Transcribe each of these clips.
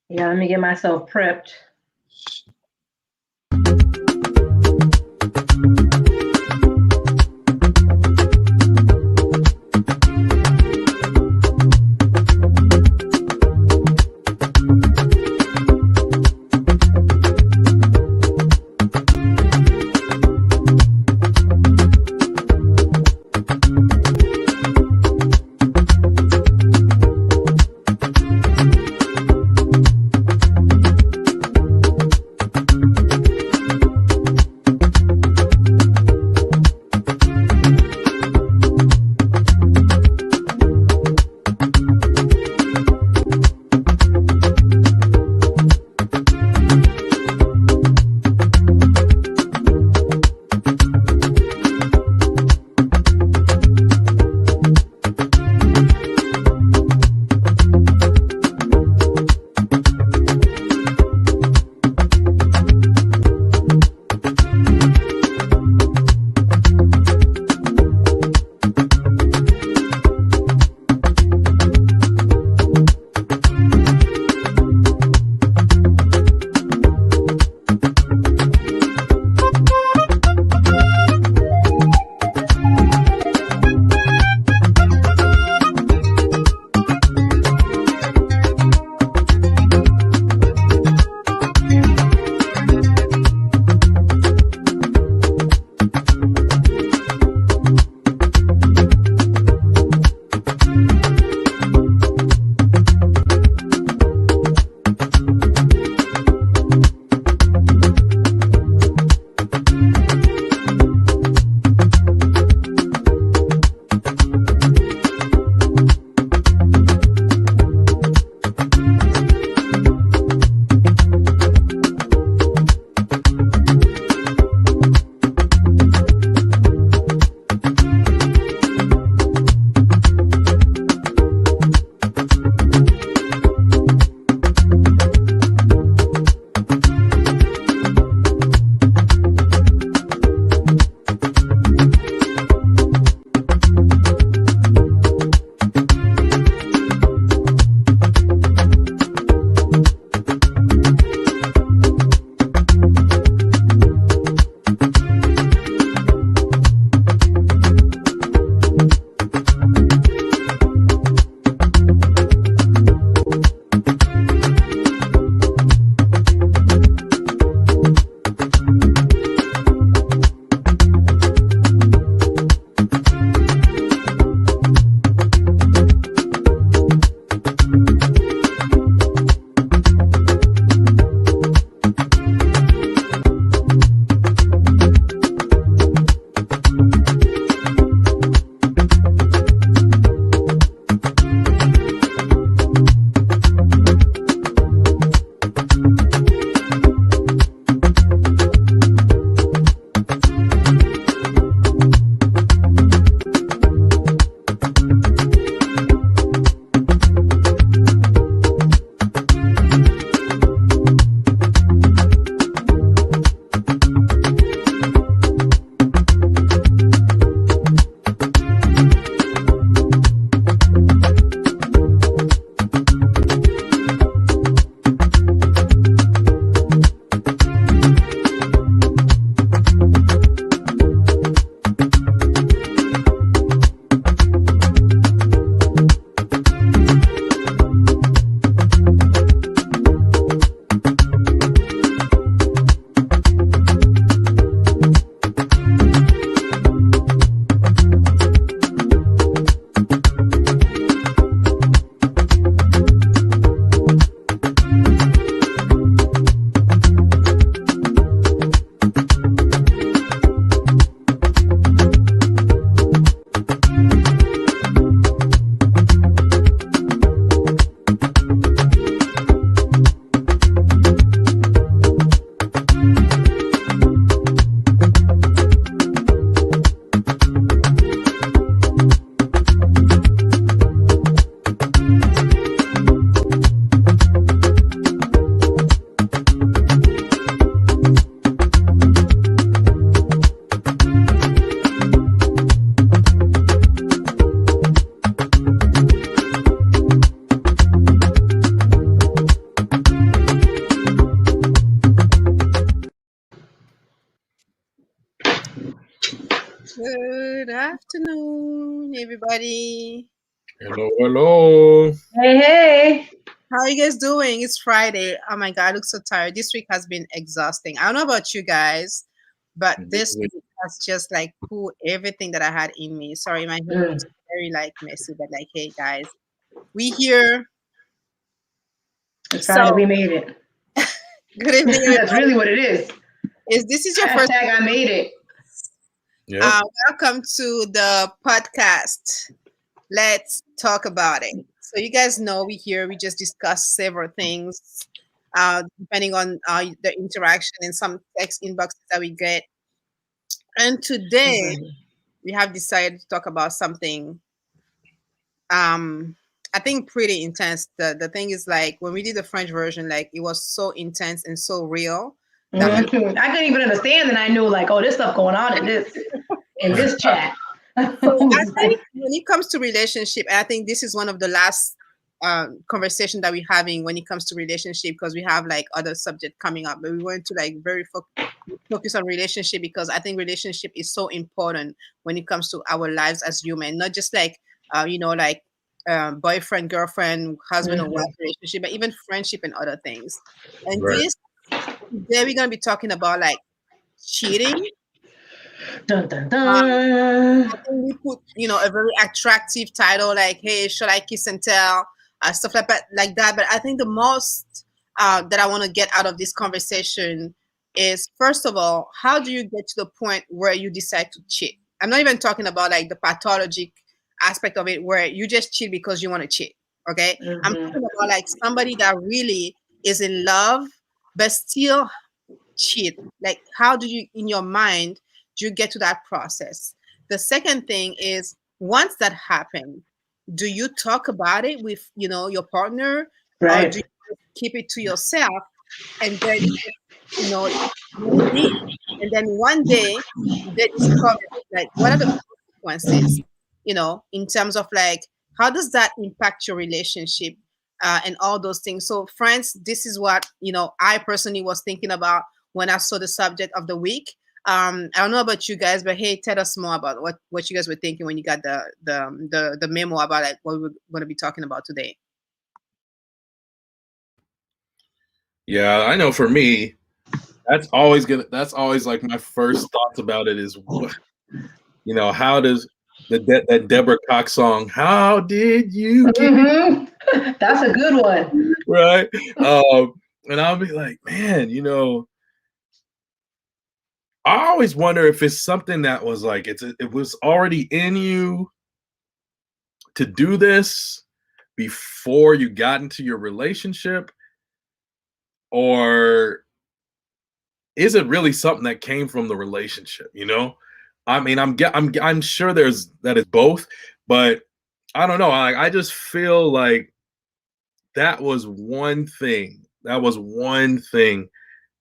Yeah, let me get myself prepped. afternoon, everybody. Hello, hello. Hey, hey. How are you guys doing? It's Friday. Oh my God, I look so tired. This week has been exhausting. I don't know about you guys, but this week has just like pulled everything that I had in me. Sorry, my hair looks very like messy, but like, hey guys, we here. It's So, Friday. We made it. good evening, That's everybody. really what it is. Is this is your first? Hashtag I made it. Yeah. Welcome to the podcast. Let's talk about it. So you guys know we here. We just discuss several things, depending on the interaction and some text inboxes that we get. And today we have decided to talk about something. I think pretty intense. The thing is like when we did the French version, like it was so intense and so real that when I couldn't even understand, and I knew like, oh, there's stuff going on in this chat. So I think when it comes to relationship, I think this is one of the last conversation that we're having when it comes to relationship because we have like other subject coming up, but we want to like very focus on relationship because I think relationship is so important when it comes to our lives as human, not just like like boyfriend, girlfriend, husband or wife relationship, but even friendship and other things. And Right. today we're gonna be talking about like cheating. Dun, dun, Um, dun. I think we put, a very attractive title like, "Hey, should I kiss and tell?" Stuff like that. But I think the most that I want to get out of this conversation is, first of all, how do you get to the point where you decide to cheat? I'm not even talking about like the pathologic aspect of it, where you just cheat because you want to cheat. Okay, I'm talking about like somebody that really is in love but still cheat. Like, how do you, in your mind, do you get to that process? The second thing is, once that happened, do you talk about it with your partner, or do Right. you keep it to yourself and then you know leave it in, and then one day they discover it? Like, what are the consequences, in terms of like how does that impact your relationship, and all those things. So friends, this is what I personally was thinking about when I saw the subject of the week. I don't know about you guys, but hey, tell us more about what you guys were thinking when you got the memo about like what we're going to be talking about today. Yeah, I know for me, that's always like my first thoughts about it is how does that Deborah Cox song, how did you get That's a good one. right? And I'll be like, man, I always wonder if it's something that was like it was already in you to do this before you got into your relationship, or is it really something that came from the relationship? I mean, I'm sure that is both, but I don't know. I just feel like that was one thing. That was one thing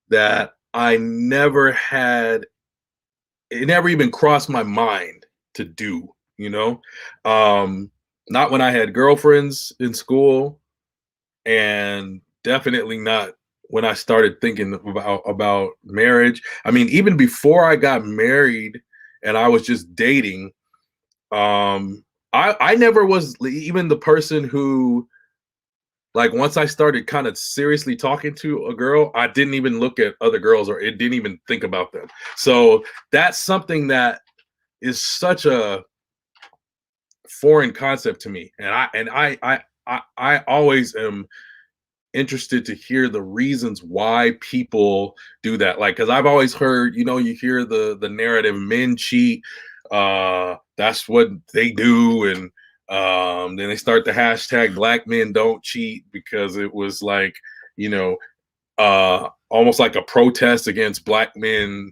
that I never had. It never even crossed my mind to do. Not when I had girlfriends in school, and definitely not when I started thinking about marriage. I mean, even before I got married and I was just dating, I never was even the person who, like, once I started kind of seriously talking to a girl, I didn't even look at other girls, or it didn't even think about them. So that's something that is such a foreign concept to me, and I always am interested to hear the reasons why people do that. Like, because I've always heard, you hear the narrative, men cheat, that's what they do, and then they start the hashtag Black men don't cheat, because it was like, almost like a protest against Black men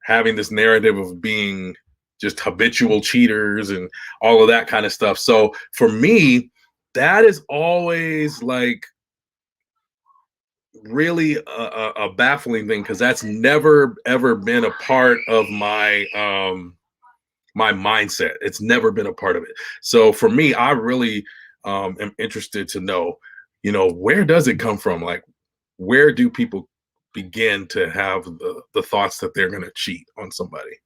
having this narrative of being just habitual cheaters and all of that kind of stuff. So for me, that is always like really a baffling thing, because that's never ever been a part of my my mindset. It's never been a part of it. So for me, I really am interested to know, where does it come from? Like, where do people begin to have the thoughts that they're going to cheat on somebody?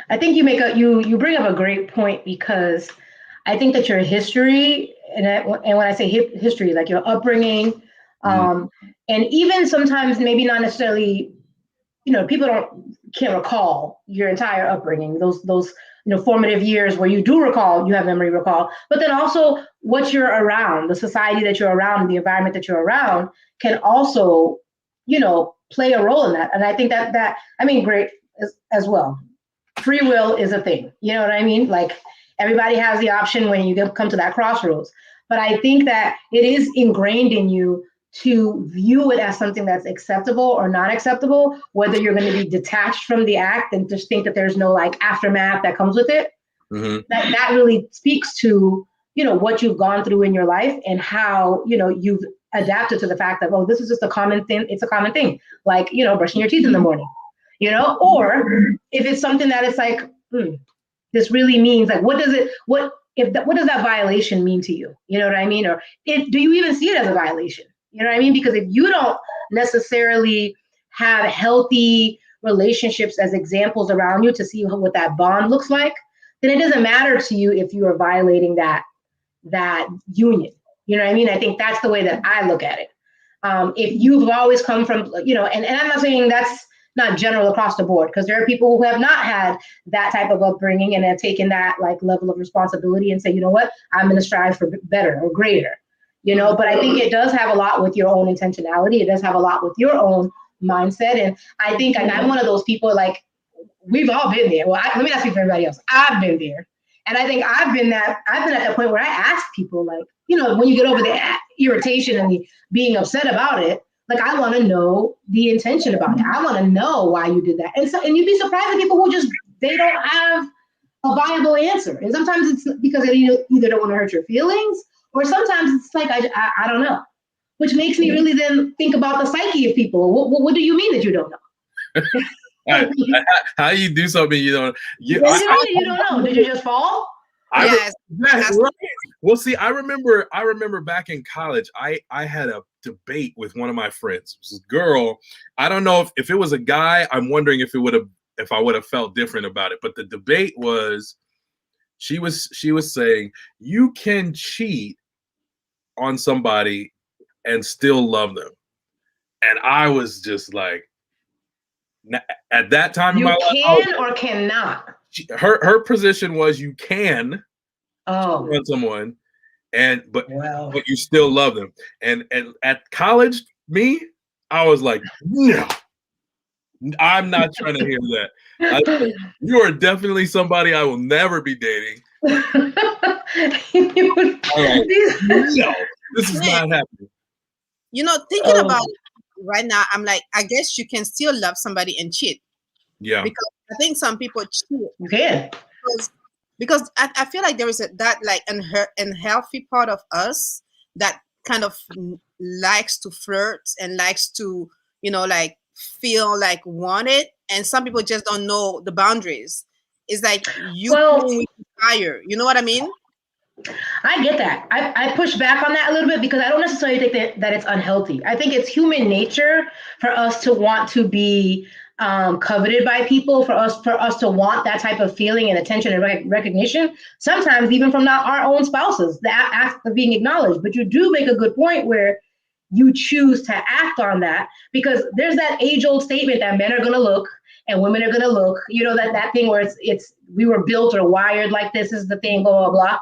I think you bring up a great point, because I think that your history, and when I say history, like your upbringing, Mhm. um, and even sometimes maybe not necessarily, people can't recall your entire upbringing, those formative years where you do recall, you have memory recall, but then also what you're around, the society that you're around, the environment that you're around can also, play a role in that. And I think that I mean, great as well. Free will is a thing. You know what I mean? Like, everybody has the option when you come to that crossroads. But I think that it is ingrained in you to view it as something that's acceptable or not acceptable, whether you're going to be detached from the act and just think that there's no like aftermath that comes with it. Mhm. That really speaks to, what you've gone through in your life, and how, you've adapted to the fact that, oh, this is just a common thing. It's a common thing, like, brushing your teeth in the morning, or if it's something that it's like, this really means, like, what does that violation mean to you? You know what I mean? Or do you even see it as a violation? You know what I mean? Because if you don't necessarily have healthy relationships as examples around you to see what that bond looks like, then it doesn't matter to you if you are violating that union. You know what I mean? I think that's the way that I look at it. If you've always come from, and I'm not saying that's not general across the board, because there are people who have not had that type of upbringing and have taken that like level of responsibility and say, you know what, I'm going to strive for better or greater, but I think it does have a lot with your own intentionality. It does have a lot with your own mindset. And I think I'm one of those people, like, we've all been there. Well, let me not speak for everybody else. I've been there. And I think I've been at that point where I ask people, like, when you get over the irritation and the being upset about it, like, I want to know the intention about it. I want to know why you did that. And you'd be surprised at people who they don't have a viable answer. And sometimes it's because they either don't want to hurt your feelings, or sometimes it's like, I don't know, which makes me really then think about the psyche of people. What do you mean that you don't know? How you do something you don't? You don't know. Did you just fall? Yes. Right. Well, see, I remember back in college, I had a debate with one of my friends. It was a girl. I don't know if it was a guy. I'm wondering if I would have felt different about it. But the debate was, she was saying you can cheat on somebody and still love them, and I was just like, at that time in my life, can or cannot. Her position was you can on someone, but well, you still love them. And at college, I was like, no, I'm not trying to hear that. You are definitely somebody I will never be dating. No, this is not happening. Thinking about it right now, I'm like, I guess you can still love somebody and cheat. Yeah. Because I think some people cheat. You can. Because I feel like there is that like unhealthy part of us that kind of likes to flirt and likes to, like feel like wanted. And some people just don't know the boundaries. It's like playing with fire. You know what I mean? I get that. I push back on that a little bit, because I don't necessarily think that it's unhealthy. I think it's human nature for us to want to be coveted by people, for us to want that type of feeling and attention and recognition, sometimes even from our own spouses, the act of being acknowledged. But you do make a good point where you choose to act on that, because there's that age-old statement that men are going to look and women are going to look, that thing where it's we were built or wired like this is the thing, blah, blah, blah.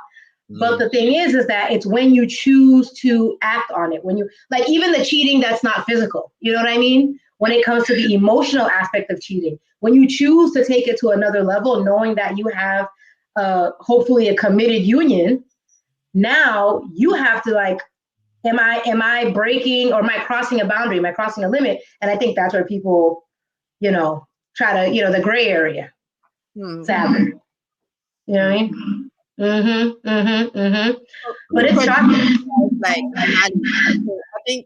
But the thing is that it's when you choose to act on it, when you, like, even the cheating that's not physical, you know what I mean? When it comes to the emotional aspect of cheating, when you choose to take it to another level, knowing that you have hopefully a committed union, now you have to, like, am I breaking, or am I crossing a boundary? Am I crossing a limit? And I think that's where people, try to, the gray area, sadly. You know what I mean? But it's shocking. Like, I think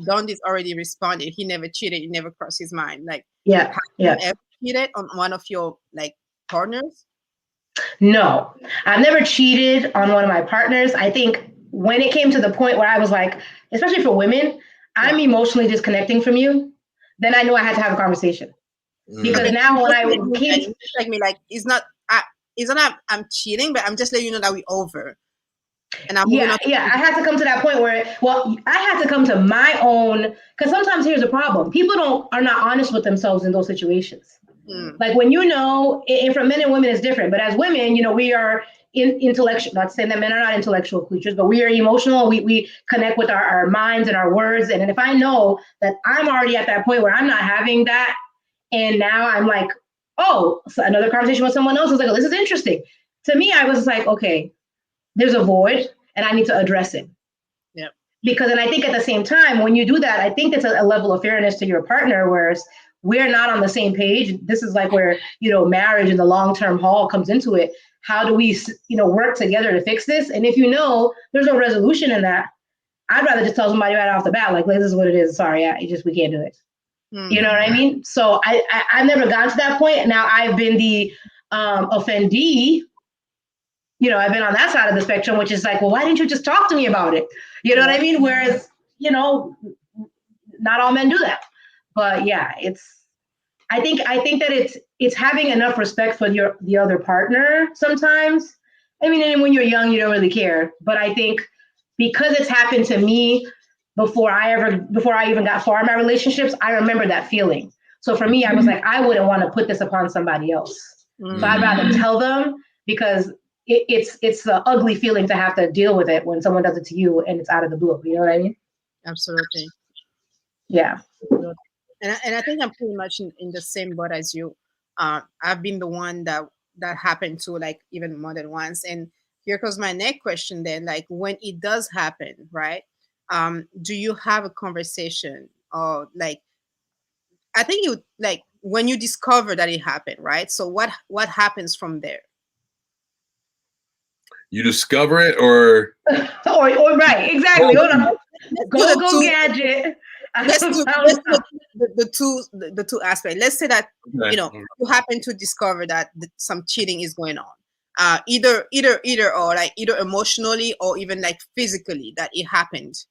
Dondi's already responded. He never cheated. He never crossed his mind. Like, have you ever cheated on one of your like partners? No, I've never cheated on one of my partners. I think when it came to the point where I was like, especially for women, I'm emotionally disconnecting from you, then I knew I had to have a conversation. Because Okay, now when I like, came, like me, like it's not I'm cheating, but I'm just letting you know that we over, and I'm moving yeah, on. yeah, I had to come to that point where, well, I had to come to my own, because sometimes here's a problem. People are not honest with themselves in those situations. Mm, Like when and for men and women it's different, but as women, we are intellectual, not saying that men are not intellectual creatures, but we are emotional. We connect with our minds and our words. And if I know that I'm already at that point where I'm not having that, and now I'm like, oh, so another conversation with someone else is like, oh, this is interesting. To me, I was like, okay, there's a void and I need to address it. yep. Because, and I think at the same time, when you do that, I think it's a level of fairness to your partner, whereas we're not on the same page. This is like where, marriage and the long-term haul comes into it. How do we, work together to fix this? And if there's no resolution in that, I'd rather just tell somebody right off the bat, like, this is what it is. Sorry, we can't do it. You know what I mean? So I've never gotten to that point. Now I've been the offendee. I've been on that side of the spectrum, which is like, well, why didn't you just talk to me about it? You know what I mean? Whereas, not all men do that. But yeah, I think that it's having enough respect for the other partner sometimes. I mean, and when you're young, you don't really care. But I think because it's happened to me before I even got far in my relationships, I remember that feeling. So for me, I was like, I wouldn't want to put this upon somebody else. So I'd rather tell them, because it's an ugly feeling to have to deal with it when someone does it to you and it's out of the blue. You know what I mean? Absolutely. Yeah. And I think I'm pretty much in the same boat as you. I've been the one that happened to, like, even more than once. And here goes my next question then, like, when it does happen, right? Do you have a conversation, or like, I think you, like, when you discover that it happened, right? So what happens from there? You discover it, or or right, exactly. Hold on. Go gadget. Let's do the two aspects. Let's say that you happen to discover that some cheating is going on, either or, like, either emotionally or even like physically, that it happened,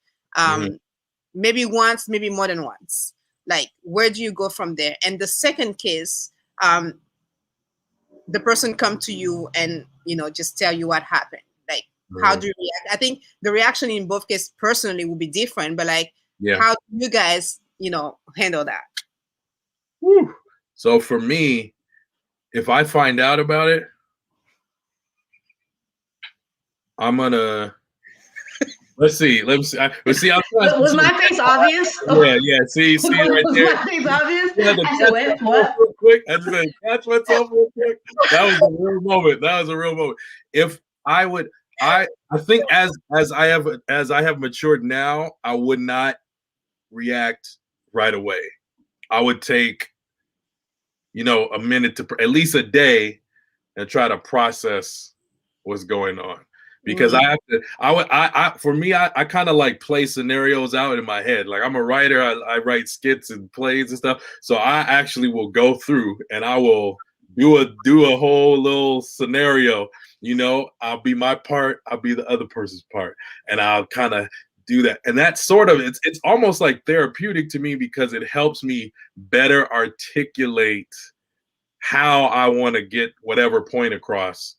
maybe once, maybe more than once. Like, where do you go from there? And the second case, the person come to you and just tell you what happened. Like, how do you react? I think the reaction in both cases personally will be different, but like, how do you guys handle that? Whew. So for me, if I find out about it, I'm gonna let's see. Was my face obvious? Yeah. See right there. Was my face obvious? I said, wait, what? Real quick. I just said, catch myself real quick. That was a real moment. If I would, I think as I have matured now, I would not react right away. I would take, a minute to at least a day and try to process what's going on. Because for me, I kind of like play scenarios out in my head. Like, I'm a writer, I write skits and plays and stuff. So I actually will go through and I will do a whole little scenario. I'll be my part, I'll be the other person's part, and I'll kind of do that. And that's sort of, it's almost like therapeutic to me, because it helps me better articulate how I want to get whatever point across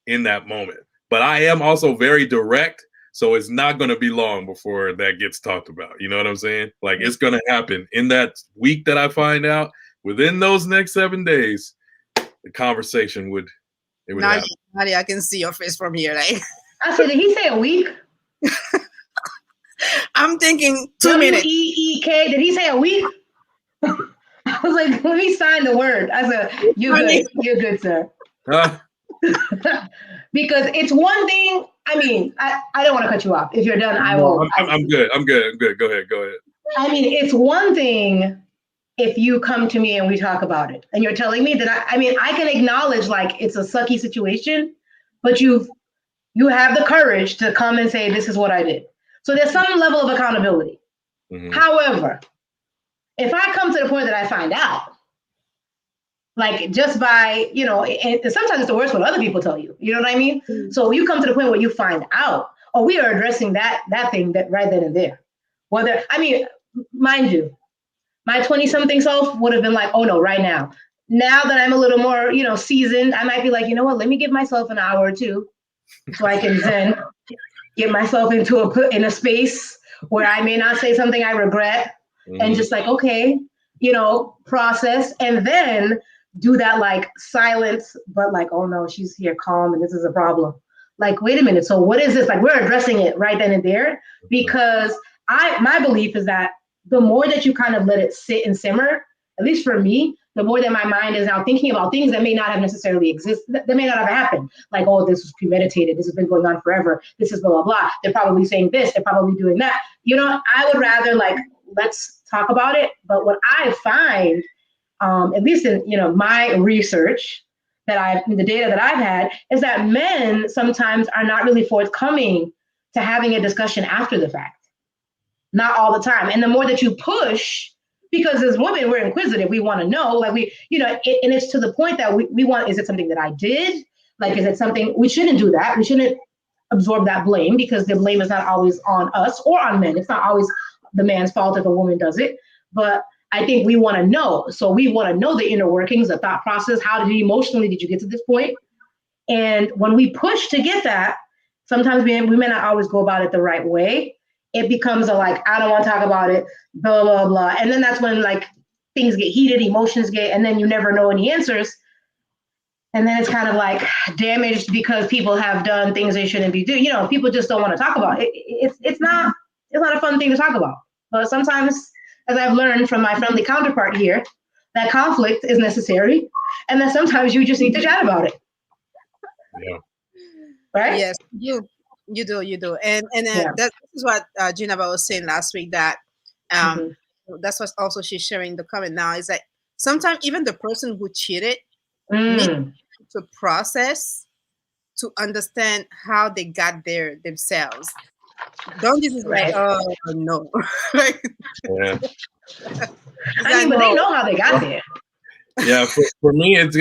in that moment. But I am also very direct, so it's not going to be long before that gets talked about. You know what I'm saying? Like, it's going to happen in that week that I find out. Within those next 7 days, the conversation would happen. Nadia, I can see your face from here. Like, I said, did he say a week? I'm thinking 2 minutes. WEEK. Did he say a week? I was like, let me sign the word. I said, you're good. You're good, sir. Because it's one thing. I mean, I don't want to cut you off. If you're done, I will. I'm good. Go ahead. I mean, it's one thing if you come to me and we talk about it, and you're telling me that I can acknowledge, like, it's a sucky situation, but you have the courage to come and say, this is what I did. So there's some level of accountability. However, if I come to the point that I find out, like, just by, and sometimes it's the worst when other people tell you, you know what I mean? So you come to the point where you find out, we are addressing that thing that right then and there. Mind you, My 20-something self would have been like, oh no, right now. Now that I'm a little more, seasoned, I might be like, you know what, let me give myself an hour or two so I can zen, get myself in a space where I may not say something I regret, and just like, okay, process, and then do that like silence, but like, oh no, she's here calm and this is a problem. Like, wait a minute, so what is this? Like, we're addressing it right then and there, because my belief is that the more that you kind of let it sit and simmer, at least for me, the more that my mind is now thinking about things that may not have necessarily exist, that may not have happened. Like, oh, this was premeditated. This has been going on forever. This is blah, blah, blah. They're probably saying this. They're probably doing that. I would rather like, let's talk about it. But what I find, at least in, my research the data that I've had, is that men sometimes are not really forthcoming to having a discussion after the fact. Not all the time. And the more that you push, because as women, we're inquisitive. We want to know, like and it's to the point that we want, is it something that I did? Like, is it something, we shouldn't do that. We shouldn't absorb that blame, because the blame is not always on us or on men. It's not always the man's fault if a woman does it. But I think we want to know. So we want to know the inner workings, the thought process. Emotionally did you get to this point? And when we push to get that, sometimes we may not always go about it the right way. It becomes I don't want to talk about it, blah, blah, blah. And then that's when like things get heated, emotions and then you never know any answers. And then it's kind of like damaged because people have done things they shouldn't be doing. People just don't want to talk about it. It's not a fun thing to talk about. But sometimes, as I've learned from my friendly counterpart here, that conflict is necessary. And that sometimes you just need to chat about it. Yeah. Right? Yes, you do. And that is what Geneva was saying last week, that that's what also she's sharing in the comment now, is that sometimes even the person who cheated needs to process, to understand how they got there themselves. Don't just like, oh no. Yeah. But they know how they got there. Yeah, for me, it's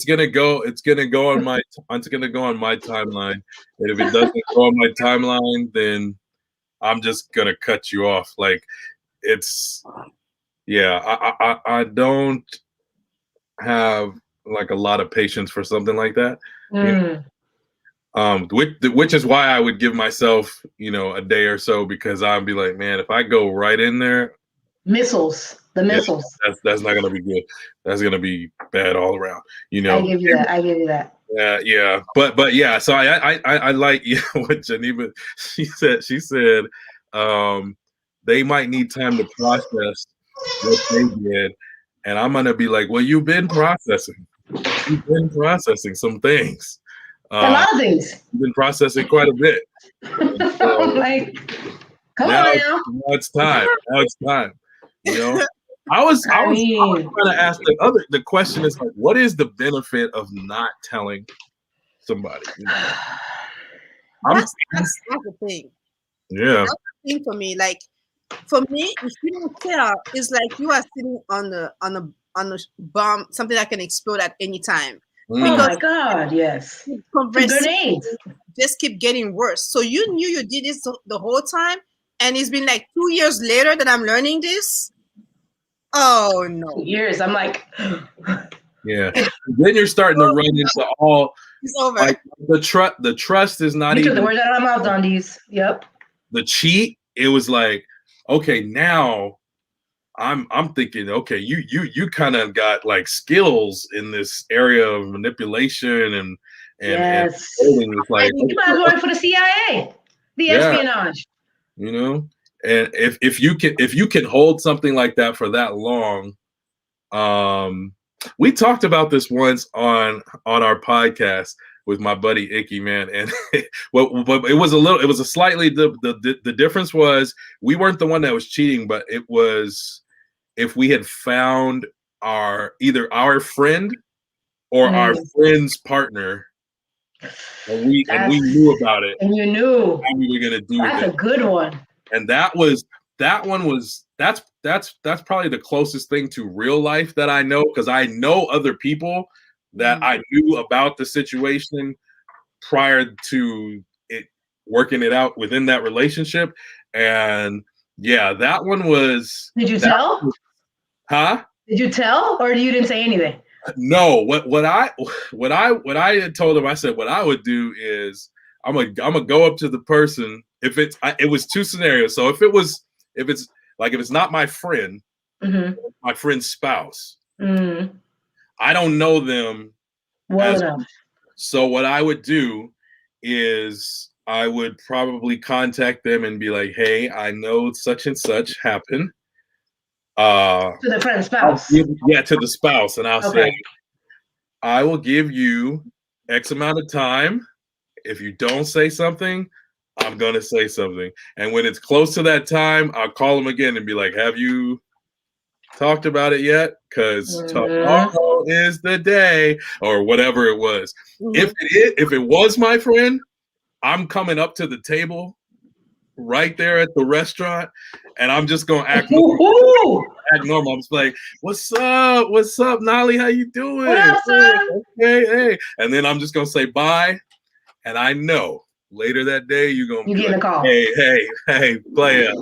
gonna go on my timeline, and if it doesn't go on my timeline, then I'm just gonna cut you off. Like, I don't have like a lot of patience for something like that. Which is why I would give myself, a day or so, because I'd be like, man, if I go right in there, missiles. That's not gonna be good. That's gonna be bad all around. I give you that. Yeah. But yeah. So I like what Geneva she said. They might need time to process what they did, and I'm gonna be like, well, you've been processing. You've been processing some things. A lot of things. You've been processing quite a bit. So, like, come on now. Now it's time. I was trying to ask the question is like, what is the benefit of not telling somebody? That's the thing. Yeah. That's the thing for me. Like, for me, if you don't tell, it's like you are sitting on a bomb, something that can explode at any time. Oh my God! Yes. Grenades just keep getting worse. So you knew you did this the whole time, and it's been like 2 years later that I'm learning this. Oh no! 2 years. I'm like, yeah. Then you're starting to run into all. It's over. Like the trust is not you even. took the words out of my mouth on these. Yep. The cheat. It was like, okay, now I'm thinking, okay, you kind of got like skills in this area of manipulation and yes. And like, you might as well work for the CIA, the espionage. And if you can hold something like that for that long, we talked about this once on our podcast with my buddy Icky, man, and it was a slightly the difference was we weren't the one that was cheating, but it was if we had found either our friend or our friend's partner, and we knew about it, and you knew how we were gonna do it. That's a good one. And that's probably the closest thing to real life that I know, because I know other people that I knew about the situation prior to it working it out within that relationship. And yeah, that one was. Did you tell? Huh? Did you tell, or you didn't say anything? No. What I had told him, I said what I would do is I'm gonna go up to the person. If it was two scenarios. So if it's not my friend, my friend's spouse, I don't know them well enough. So what I would do is I would probably contact them and be like, hey, I know such and such happened. To the friend's spouse. To the spouse. And I'll say, I will give you X amount of time. If you don't say something, I'm going to say something. And when it's close to that time, I'll call them again and be like, have you talked about it yet? Because tomorrow is the day, or whatever it was. If it was my friend, I'm coming up to the table right there at the restaurant, and I'm just gonna act normal. I'm just like, "What's up? What's up, Nolly? How you doing? What up, son? Hey!" And then I'm just gonna say bye, and I know later that day you're gonna be like, a call. Hey, player.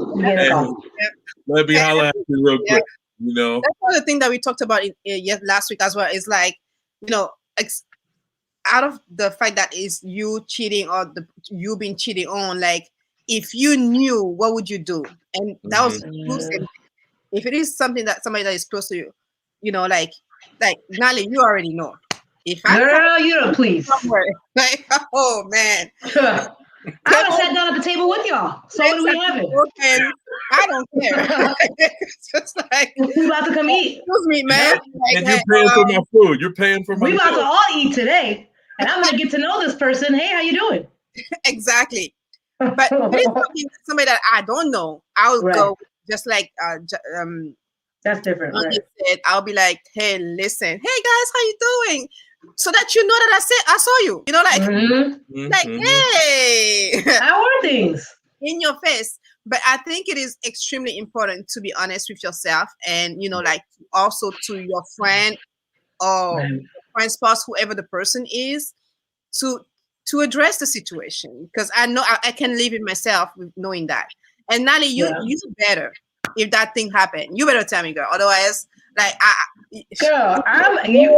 Let me holler at you real quick. You know, that's one of the things that we talked about last week as well. Is like, out of the fact that is you cheating or you being cheated on, like if you knew, what would you do? And that was if it is something that somebody that is close to you, like Nali, you already know. If girl, you don't please. Like, oh man. I would have sat down at the table with y'all. So what do we have it? I don't care. It's just like we about to come eat. Excuse me, man. And you're paying for my food. You're paying for my food. We about to all eat today. And I'm gonna get to know this person. Hey, how you doing? Exactly. But somebody that I don't know, I'll go just like that's different. Right. I'll be like, hey, listen, hey guys, how you doing? So that you know that I saw you. Hey, how are things? In your face. But I think it is extremely important to be honest with yourself, and like also to your friend or friend spouse, whoever the person is, to address the situation. Because I know I can live it myself with knowing that. And Nali, you better, if that thing happened, you better tell me, girl. Otherwise, like girl,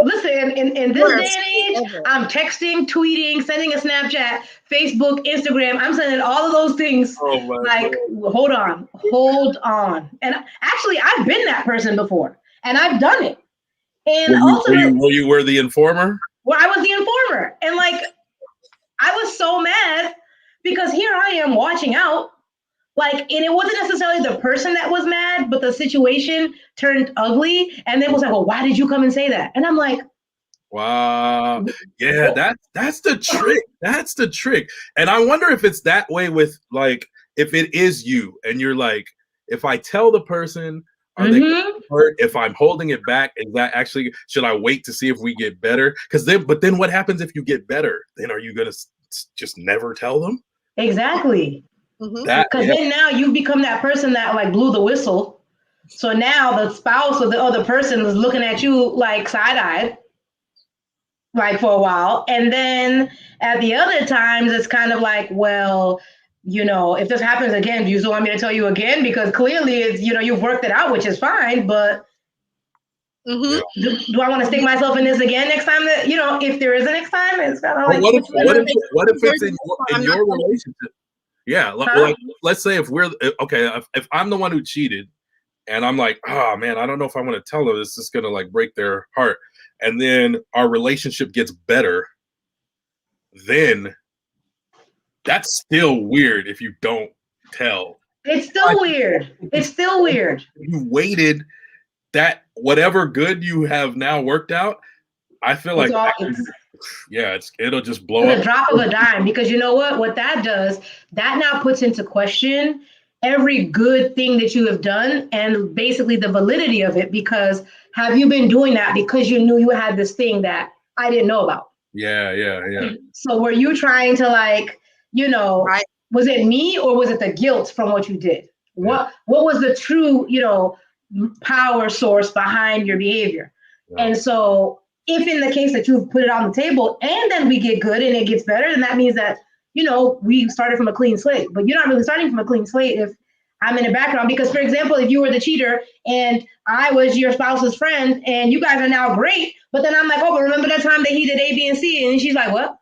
listen, in this day and age, I'm texting, tweeting, sending a Snapchat, Facebook, Instagram. I'm sending all of those things. Hold on. And actually, I've been that person before, and I've done it. And were the informer? Well, I was the informer, and I was so mad because here I am watching out. And it wasn't necessarily the person that was mad, but the situation turned ugly. And then was like, well, why did you come and say that? And I'm like, wow. Yeah, that's the trick. That's the trick. And I wonder if it's that way with if it is you and you're like, if I tell the person, are they hurt? If I'm holding it back, is that actually, should I wait to see if we get better? But then what happens if you get better? Then are you going to just never tell them? Exactly. Because then now you become that person that blew the whistle. So now the spouse or the other person is looking at you side-eyed, for a while. And then at the other times, it's kind of well, if this happens again, do you still want me to tell you again? Because clearly it's, you've worked it out, which is fine. But do I want to stick myself in this again next time that, if there is a next time? It's kind of what if it's in your relationship? Yeah, let's say if I'm the one who cheated, and I'm like, oh man, I don't know if I want to tell them. This is gonna break their heart, and then our relationship gets better. Then that's still weird if you don't tell. It's still weird. It's still weird. You waited that whatever good you have now worked out. I feel it'll just blow up. The drop of a dime, because you know what that does, that now puts into question every good thing that you have done and basically the validity of it, because have you been doing that because you knew you had this thing that I didn't know about? Yeah. So were you trying to was it me or was it the guilt from what you did? What was the true, power source behind your behavior? Yeah. And so if in the case that you've put it on the table and then we get good and it gets better, then that means that, we started from a clean slate. But you're not really starting from a clean slate if I'm in the background because, for example, if you were the cheater and I was your spouse's friend and you guys are now great, but then I'm like, oh, but remember that time that he did A, B, and C? And she's like, what?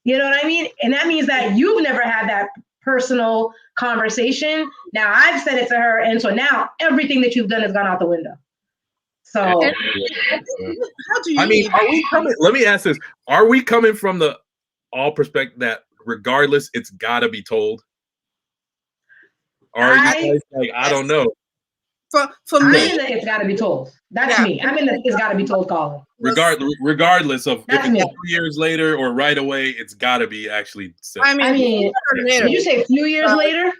You know what I mean? And that means that you've never had that personal conversation. Now I've said it to her. And so now everything that you've done has gone out the window. So, How do you I mean, leave? are we coming? Let me ask this: are we coming from the all perspective that regardless, it's got to be told? Or are you guys like, I don't know? For I'm me, in the it's got to be told. That's yeah. me. I'm in the it's got to be told column. Regardless of That's if it's me. 2 years later or right away, it's got to be actually said. I mean, did you say a few years later?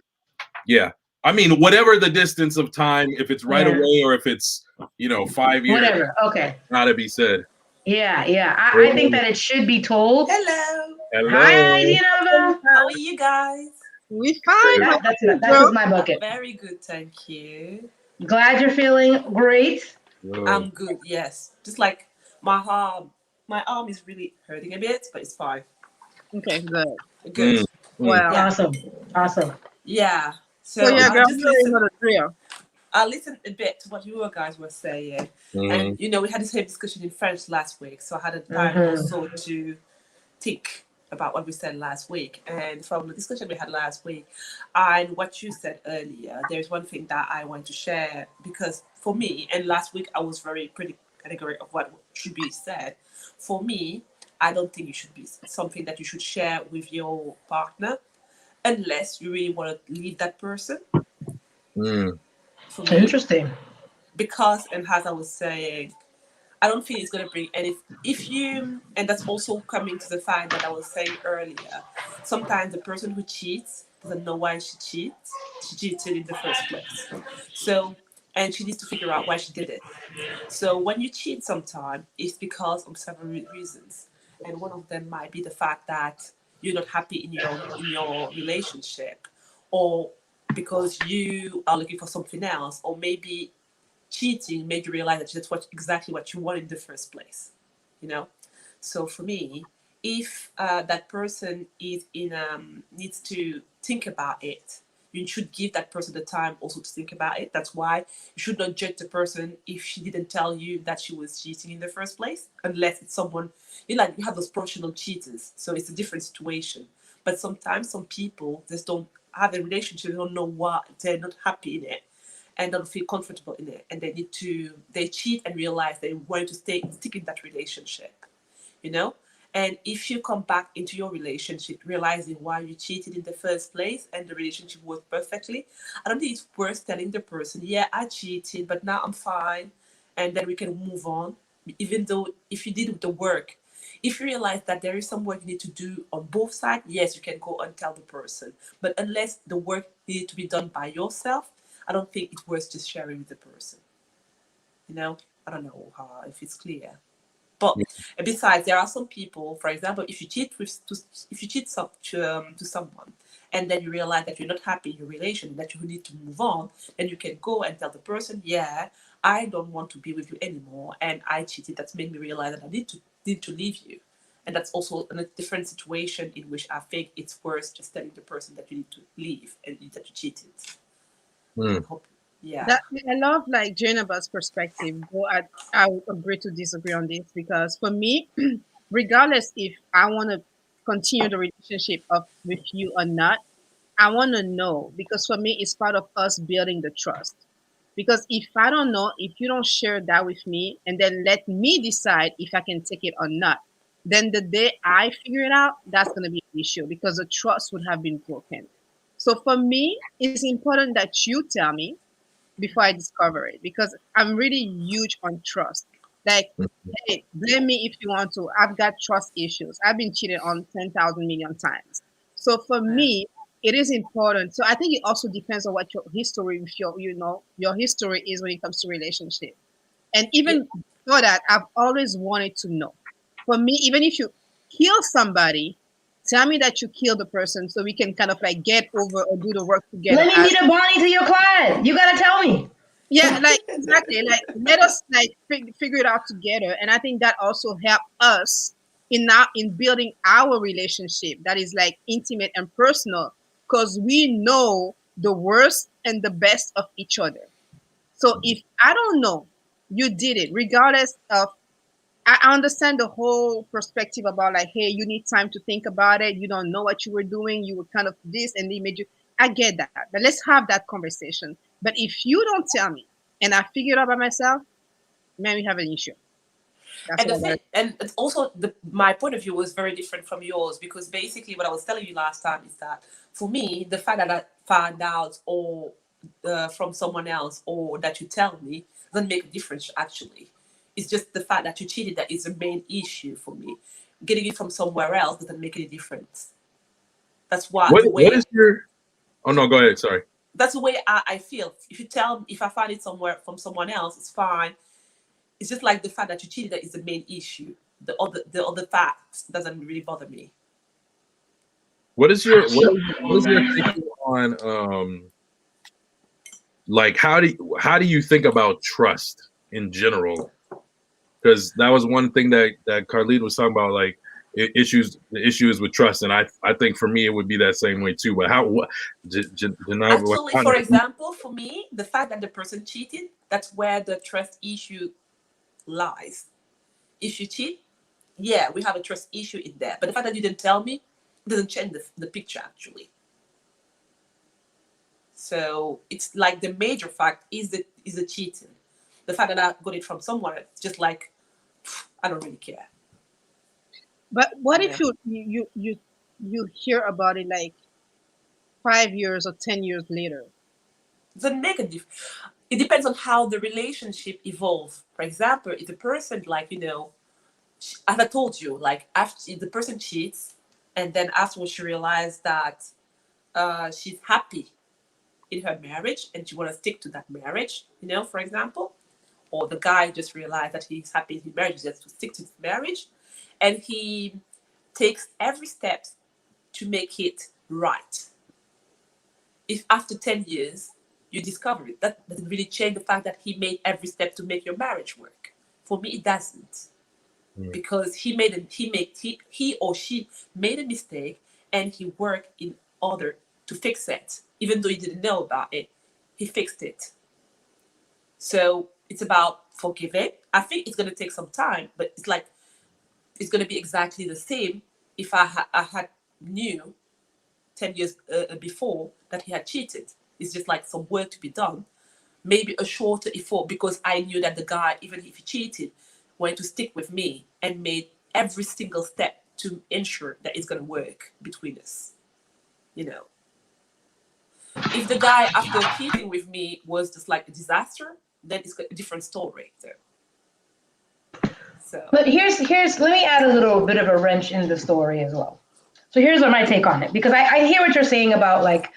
Yeah. I mean, whatever the distance of time, if it's right Yeah. away or if it's, 5 years, Whatever. Okay. gotta be said. Yeah, yeah. I think that it should be told. Hello. Hello. Hi, Dinova. How are you guys? we fine. That's just my bucket. Very good, thank you. Glad you're feeling great. I'm good, yes. Just like my arm is really hurting a bit, but it's fine. Okay, good. Good. Well, Yeah. Awesome. Yeah. so yeah, girl, I listened a bit to what you guys were saying. And we had the same discussion in French last week, so I had a time also to think about what we said last week. And from the discussion we had last week and what you said earlier, there's one thing that I want to share, because for me, and last week I was pretty categorical of what should be said. For me, I don't think it should be something that you should share with your partner unless you really want to leave that person. For me, Interesting. Because, and as I was saying, I don't think it's going to bring any. And that's also coming to the fact that I was saying earlier. Sometimes the person who cheats doesn't know why she cheats. She cheated in the first place. So, and she needs to figure out why she did it. So when you cheat, sometimes it's because of several reasons, and one of them might be the fact that you're not happy in your relationship, or because you are looking for something else, or maybe cheating made you realize that that's exactly what you want in the first place, So for me, if that person is needs to think about it, you should give that person the time also to think about it. That's why you should not judge the person if she didn't tell you that she was cheating in the first place, unless it's someone, you have those professional cheaters, so it's a different situation. But sometimes some people just don't have a relationship, they don't know what, they're not happy in it, and don't feel comfortable in it, and they cheat and realize they want to stick in that relationship, and if you come back into your relationship realizing why you cheated in the first place and the relationship worked perfectly, I don't think it's worth telling the person, yeah, I cheated, but now I'm fine, and then we can move on. Even though if you did the work, if you realize that there is some work you need to do on both sides, yes, you can go and tell the person. But unless the work needed to be done by yourself, I don't think it's worth just sharing with the person. I don't know if it's clear. But besides, there are some people, for example, if you cheat to someone, and then you realize that you're not happy in your relation, that you need to move on, then you can go and tell the person, yeah, I don't want to be with you anymore, and I cheated. That's made me realize that I need to leave you. And that's also a different situation in which I think it's worth just telling the person that you need to leave and that you cheated. Yeah. I love like Janeva's perspective, but I would agree to disagree on this, because for me, regardless if I want to continue the relationship with you or not, I want to know, because for me, it's part of us building the trust. Because if I don't know, if you don't share that with me and then let me decide if I can take it or not, then the day I figure it out, that's going to be an issue, because the trust would have been broken. So for me, it's important that you tell me before I discover it, because I'm really huge on trust. Like, hey, blame me if you want to. I've got trust issues. I've been cheated on 10,000 million times. So for me, it is important. So I think it also depends on what your history with your history is when it comes to relationship. And even for that, I've always wanted to know. For me, even if you kill somebody, tell me that you killed the person so we can kind of like get over or do the work together. Let me be the Bonnie to your Clyde. You gotta tell me. Yeah, like exactly. Like let us like figure it out together. And I think that also help us in building our relationship that is like intimate and personal, because we know the worst and the best of each other. So if I don't know you did it, regardless of, I understand the whole perspective about like, hey, you need time to think about it. You don't know what you were doing. You were kind of this, and they made you. I get that, but let's have that conversation. But if you don't tell me, and I figure it out by myself, man, we have an issue. That's And the what I thing, gotta. and it's also my point of view was very different from yours, because basically what I was telling you last time is that for me, the fact that I found out or from someone else, or that you tell me, doesn't make a difference. Actually, it's just the fact that you cheated that is the main issue for me. Getting it from somewhere else doesn't make any difference. That's why the What way is your? Oh no, go ahead. Sorry. that's the way I feel. If you tell me, if I find it somewhere from someone else, it's fine. It's just like the fact that you cheated that is the main issue. The other facts doesn't really bother me. What is your thinking on like how do you think about trust in general? Because that was one thing that Carlene was talking about, like the issue is with trust, and I think for me it would be that same way too. But Actually, for example, for me, the fact that the person cheated, that's where the trust issue lies. If you cheat, yeah, we have a trust issue in there. But the fact that you didn't tell me doesn't change the picture actually. So it's like the major fact is the cheating. The fact that I got it from somewhere, it's just like I don't really care. But what Yeah. if you hear about it like 5 years or 10 years later? It's a negative. It depends on how the relationship evolves. For example, if the person, like, as I told you, like after the person cheats, and then afterwards she realized that she's happy in her marriage and she want to stick to that marriage, for example, or the guy just realized that he's happy in his marriage, just to stick to his marriage, and he takes every step to make it right. If after 10 years you discover it, that doesn't really change the fact that he made every step to make your marriage work. For me, it doesn't. Because he or she made a mistake, and he worked in order to fix it. Even though he didn't know about it, he fixed it. So it's about forgiving. I think it's going to take some time, but it's like it's going to be exactly the same if I had knew 10 years before that he had cheated. It's just like some work to be done. Maybe a shorter effort, because I knew that the guy, even if he cheated, wanted to stick with me and made every single step to ensure that it's going to work between us. If the guy after cheating with me was just like a disaster, then it's a different story. So But here's let me add a little bit of a wrench in the story as well. So here's what my take on it, because I hear what you're saying about like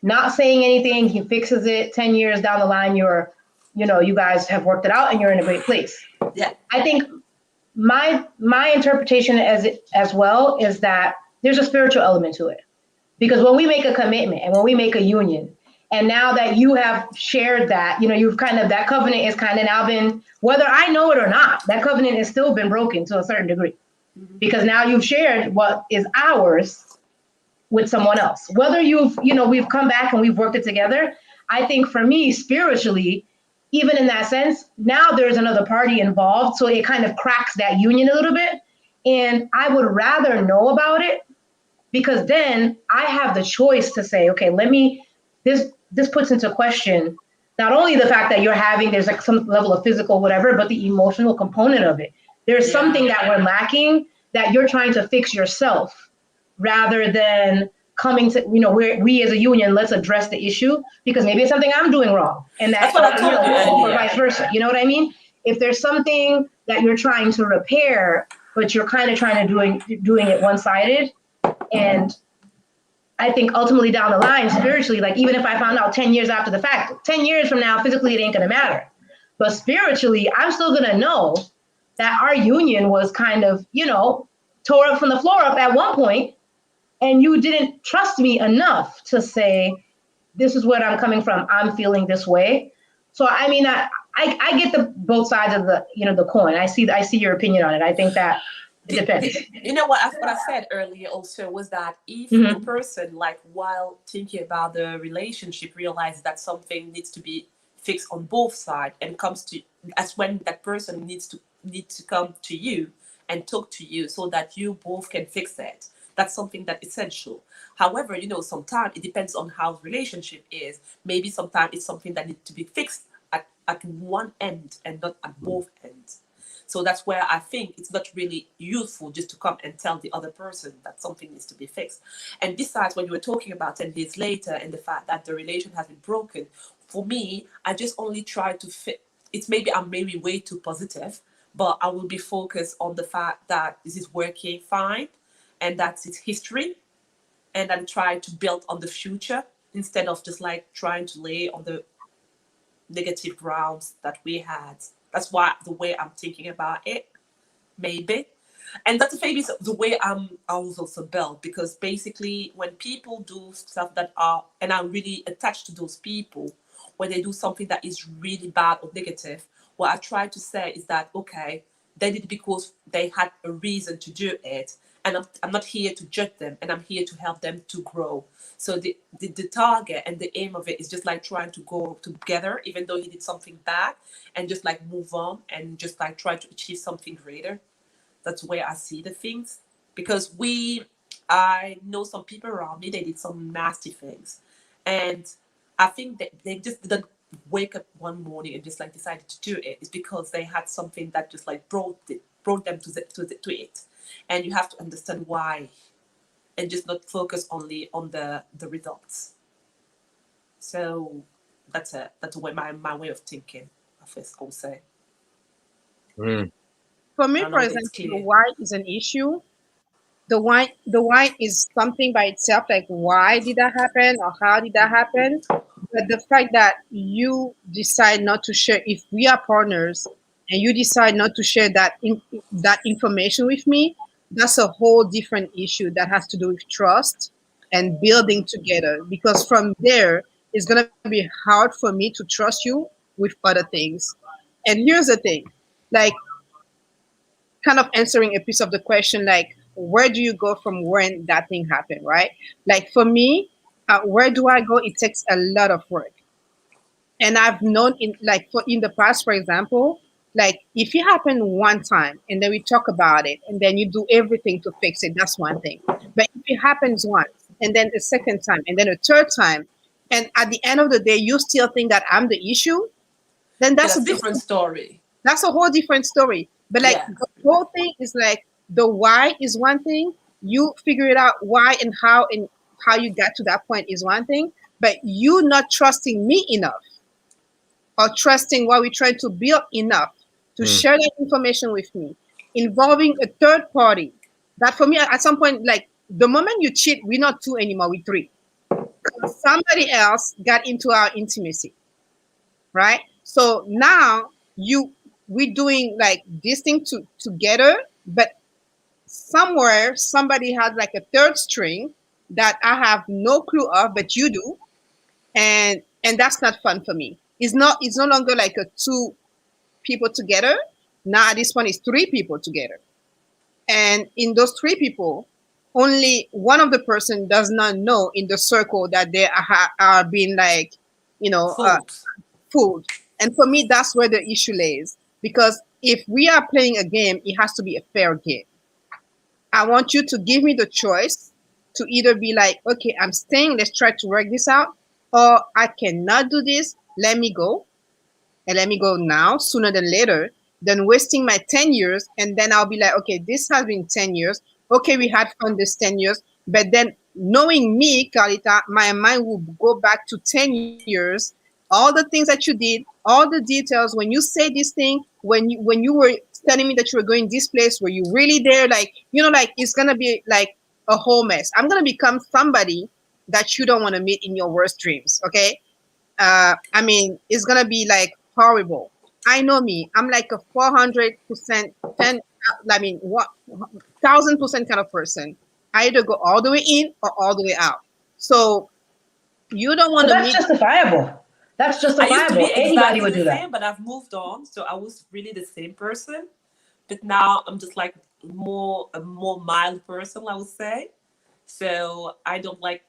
not saying anything, he fixes it 10 years down the line, you guys have worked it out and you're in a great place. yeah, I think my interpretation as well is that there's a spiritual element to it. Because when we make a commitment and when we make a union, and now that you have shared that, you've kind of, that covenant is kind of now been, whether I know it or not, that covenant has still been broken to a certain degree. Because now you've shared what is ours with someone else. Whether we've come back and we've worked it together, I think for me, spiritually, even in that sense, now there's another party involved. So it kind of cracks that union a little bit. And I would rather know about it, because then I have the choice to say, okay, this puts into question not only the fact that there's like some level of physical whatever, but the emotional component of it. There's something that we're lacking that you're trying to fix yourself, rather than coming to, we as a union, let's address the issue, because maybe it's something I'm doing wrong. And that's what I told you, or vice versa. You know what I mean? If there's something that you're trying to repair, but you're kind of trying to doing it one-sided, and I think ultimately down the line, spiritually, like even if I found out 10 years after the fact, 10 years from now, physically, it ain't going to matter. But spiritually, I'm still going to know that our union was kind of, tore up from the floor up at one point, and you didn't trust me enough to say, this is where I'm coming from. I'm feeling this way. So, I mean, I get both sides of the coin. I see your opinion on it. I think that It depends. You know what I said earlier also was that if the Mhm. person, like while thinking about the relationship, realizes that something needs to be fixed on both sides and comes to, that's when that person needs to come to you and talk to you so that you both can fix it. That's something that essential. However, sometimes it depends on how the relationship is. Maybe sometimes it's something that needs to be fixed at one end and not at both ends. So that's where I think it's not really useful just to come and tell the other person that something needs to be fixed. And besides, when you were talking about 10 years later and the fact that the relation has been broken, for me, I just only try to fit. It's I'm maybe way too positive, but I will be focused on the fact that this is working fine and that's its history, and then try to build on the future instead of just like trying to lay on the negative grounds that we had. That's why the way I'm thinking about it, maybe. And that's maybe the way I was also built, because basically when people do stuff that are, and I'm really attached to those people, when they do something that is really bad or negative, what I try to say is that, okay, they did it because they had a reason to do it. And I'm not here to judge them, and I'm here to help them to grow. So the target and the aim of it is just like trying to go together, even though he did something bad, and just like move on and just like try to achieve something greater. That's where I see the things. Because I know some people around me, they did some nasty things. And I think that they just didn't wake up one morning and just like decided to do it. It's because they had something that just like brought them to it. And you have to understand why, and just not focus only on the results. So that's my way of thinking, I will say. Mm. For I me, don't for know if it's example, the clear. why is an issue. The why is something by itself, like why did that happen or how did that happen. But the fact that you decide not to share, if we are partners and you decide not to share that information with me, that's a whole different issue that has to do with trust and building together, because from there it's going to be hard for me to trust you with other things. And here's the thing, like, kind of answering a piece of the question, like, where do you go from when that thing happened, right? Like for me, where do I go? It takes a lot of work. And I've known, in the past, for example, like if it happened one time and then we talk about it and then you do everything to fix it, that's one thing. But if it happens once and then a second time and then a third time, and at the end of the day you still think that I'm the issue, then Yeah, that's a different story. that's a whole different story. But like Yeah. the whole thing is like, the why is one thing. You figure it out why and how you got to that point is one thing. But you not trusting me enough, or trusting what we're trying to build enough to Mm. share that information with me, involving a third party. That for me, at some point, like the moment you cheat, we're not two anymore, we're three. Somebody else got into our intimacy, right? So now you we're doing like this thing together, but somewhere somebody has like a third string that I have no clue of, but you do, and that's not fun for me. It's no longer like a two people together. Now at this point it's three people together. And in those three people, only one of the person does not know in the circle that they are being like, you know, uh, Food. fooled. And for me, that's where the issue lays. Because if we are playing a game, it has to be a fair game. I want you to give me the choice to either be like, okay, I'm staying, let's try to work this out, or I cannot do this, let me go, and let me go now, sooner than later, than wasting my 10 years. And then I'll be like, okay, this has been 10 years. Okay, we had fun this 10 years. But then knowing me, Carlita, my mind will go back to 10 years, all the things that you did, all the details. When you say this thing, when you were telling me that you were going this place, were you really there? Like, like it's going to be like a whole mess. I'm going to become somebody that you don't want to meet in your worst dreams. Okay. I mean, it's gonna be like horrible. I know me. I'm like a 400%, 10. I mean, what 1,000% kind of person. I either go all the way in or all the way out. So you don't want But to that's meet. justifiable. That's I used to be justifiable. Anybody exactly would the do that. same, but I've moved on. So I was really the same person. But now I'm just like a more mild person, I would say. So I don't I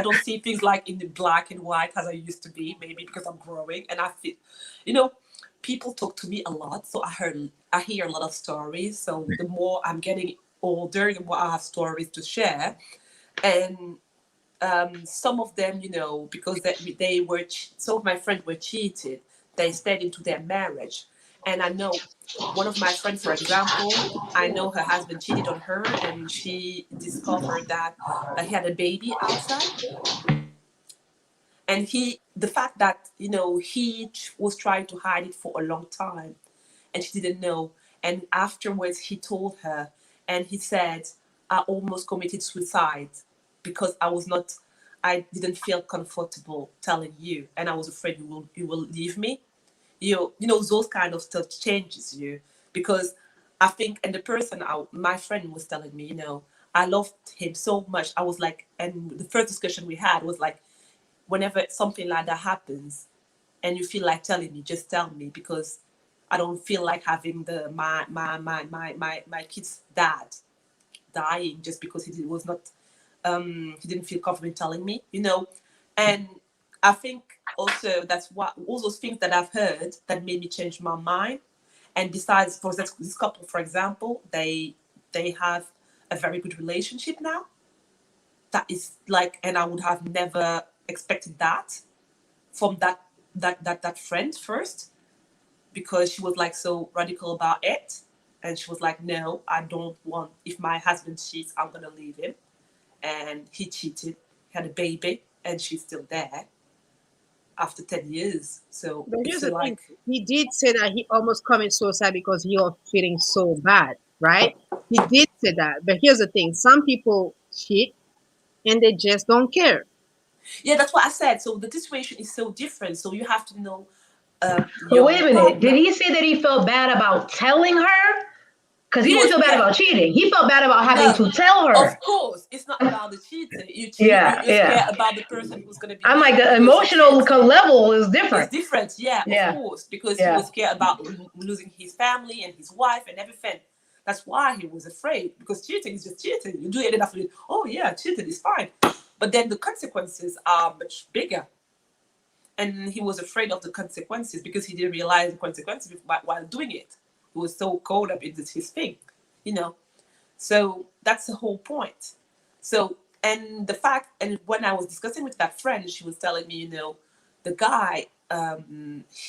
don't see things like in the black and white as I used to be. Maybe because I'm growing and I feel, you know, people talk to me a lot, so I hear a lot of stories. So the more I'm getting older, the more I have stories to share, and some of them, because some of my friends were cheated, they stayed into their marriage. And I know one of my friends, for example, I know her husband cheated on her, and she discovered that he had a baby outside. And the fact that, he was trying to hide it for a long time, and she didn't know. And afterwards, he told her, and he said, I almost committed suicide because I didn't feel comfortable telling you, and I was afraid you will leave me. Those kind of stuff changes you, because I think, and the person, my friend was telling me, I loved him so much. I was like, and the first discussion we had was like, whenever something like that happens and you feel like telling me, just tell me, because I don't feel like having my kid's dad dying just because he didn't feel comfortable telling me, and I think also that's what all those things that I've heard that made me change my mind. And besides, for this couple, for example, they have a very good relationship now. That is like, and I would have never expected that from that friend first, because she was like so radical about it, and she was like, no, I don't want, if my husband cheats, I'm gonna leave him. And he cheated, had a baby, and she's still there after 10 years. So But here's it's the like, thing. He did say that he almost committed suicide because he was feeling so bad, right? He did say that. But here's the thing. Some people cheat and they just don't care. yeah, that's what I said. So the situation is so different. So you have to know But your wait a minute. partner. Did he say that he felt bad about telling her? Because he didn't feel bad about cheating. He felt bad about having to tell her. Of course, it's not about the cheating. You Yeah, you're yeah. scared about the person who's going to be. I'm like, the because he emotional cheats. level is different. It's different, yeah, Yeah. of course, because he Yeah. was scared about losing his family and his wife and everything. That's why he was afraid, because cheating is just cheating. You do it enough, oh yeah, cheating is fine. But then the consequences are much bigger. And he was afraid of the consequences because he didn't realize the consequences while doing it. He was so caught up in his thing, So that's the whole point. So, and the fact, and when I was discussing with that friend, she was telling me, the guy,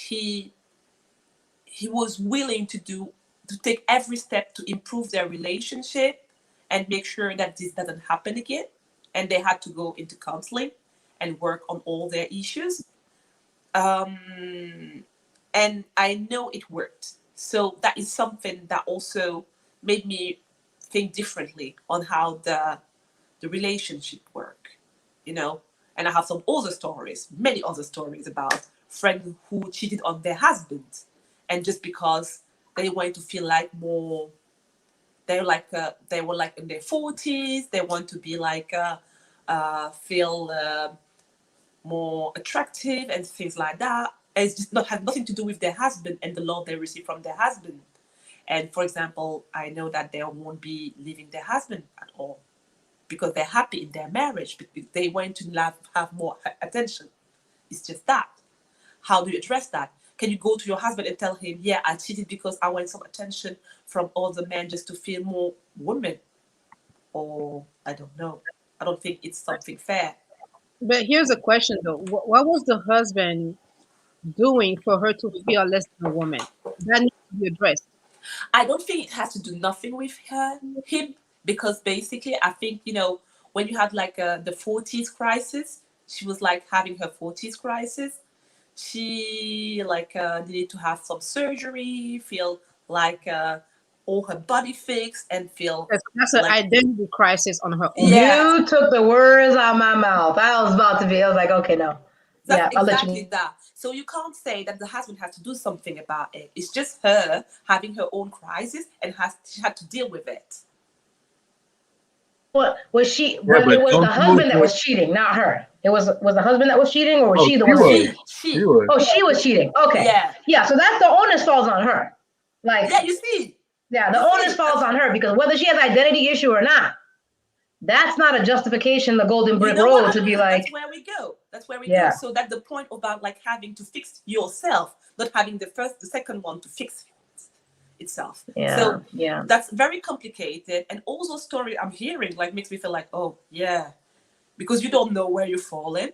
he was willing to take every step to improve their relationship and make sure that this doesn't happen again. And they had to go into counseling and work on all their issues. And I know it worked. So that is something that also made me think differently on how the relationship work, And I have some other stories, many other stories about friends who cheated on their husband, and just because they wanted to feel like more, they were like in their 40s, they want to be like feel more attractive and things like that. It's just had nothing to do with their husband and the love they receive from their husband. And for example, I know that they won't be leaving their husband at all because they're happy in their marriage, but they want to have more attention. It's just that. How do you address that? Can you go to your husband and tell him, yeah, I cheated because I want some attention from other men just to feel more woman? Or I don't know. I don't think it's something fair. But here's a question though. What was the husband doing for her to feel less than a woman? That needs to be addressed. I don't think it has to do nothing with him, because basically I think, when you have like the 40s crisis, she was like having her 40s crisis. She like needed to have some surgery, feel like all her body fixed, and feel That's an identity crisis on her own. Yeah. You took the words out of my mouth. I was like, okay, no. That's Yeah, exactly that. So you can't say that the husband has to do something about it. It's just her having her own crisis, and she had to deal with it. What was she? Yeah, But it but was the don't husband that you- was cheating, not her. It was the husband that was cheating, or was Oh, she the she one? was. She. She was. Oh, she was cheating. Okay. Yeah. Yeah. So that's the onus falls on her. Like, Yeah, you see. Yeah, the onus falls on her because whether she has identity issue or not, that's not a justification, the golden brick road to be like. That's where we go. That's where we Yeah. go. So that's the point about like having to fix yourself, not having the second one to fix itself. Yeah, so yeah. That's very complicated. And also story I'm hearing like makes me feel like, oh yeah, because you don't know where you fall in.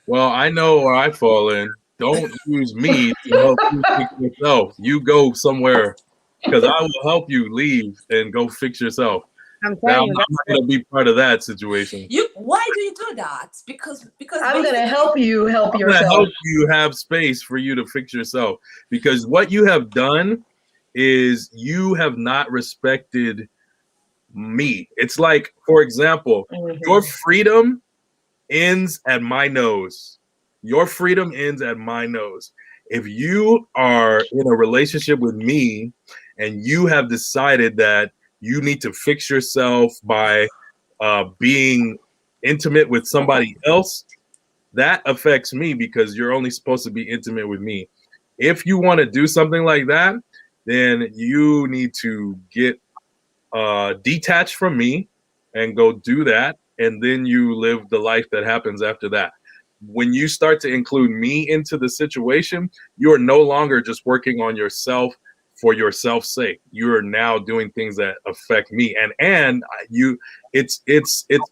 Well, I know where I fall in. Don't use me to help you fix yourself. You go somewhere because I will help you leave and go fix yourself. I'm Now, telling I'm you, not going to be part of that situation. Why do you do that? Because I'm going to help you help I'm yourself. going to help you have space for you to fix yourself. Because what you have done is you have not respected me. It's like, for example, your freedom ends at my nose. Your freedom ends at my nose. If you are in a relationship with me and you have decided that you need to fix yourself by being intimate with somebody else, that affects me because you're only supposed to be intimate with me. If you want to do something like that, then you need to get detached from me and go do that. And then you live the life that happens after that. When you start to include me into the situation, you are no longer just working on yourself for yourself's sake. You are now doing things that affect me. And you, it's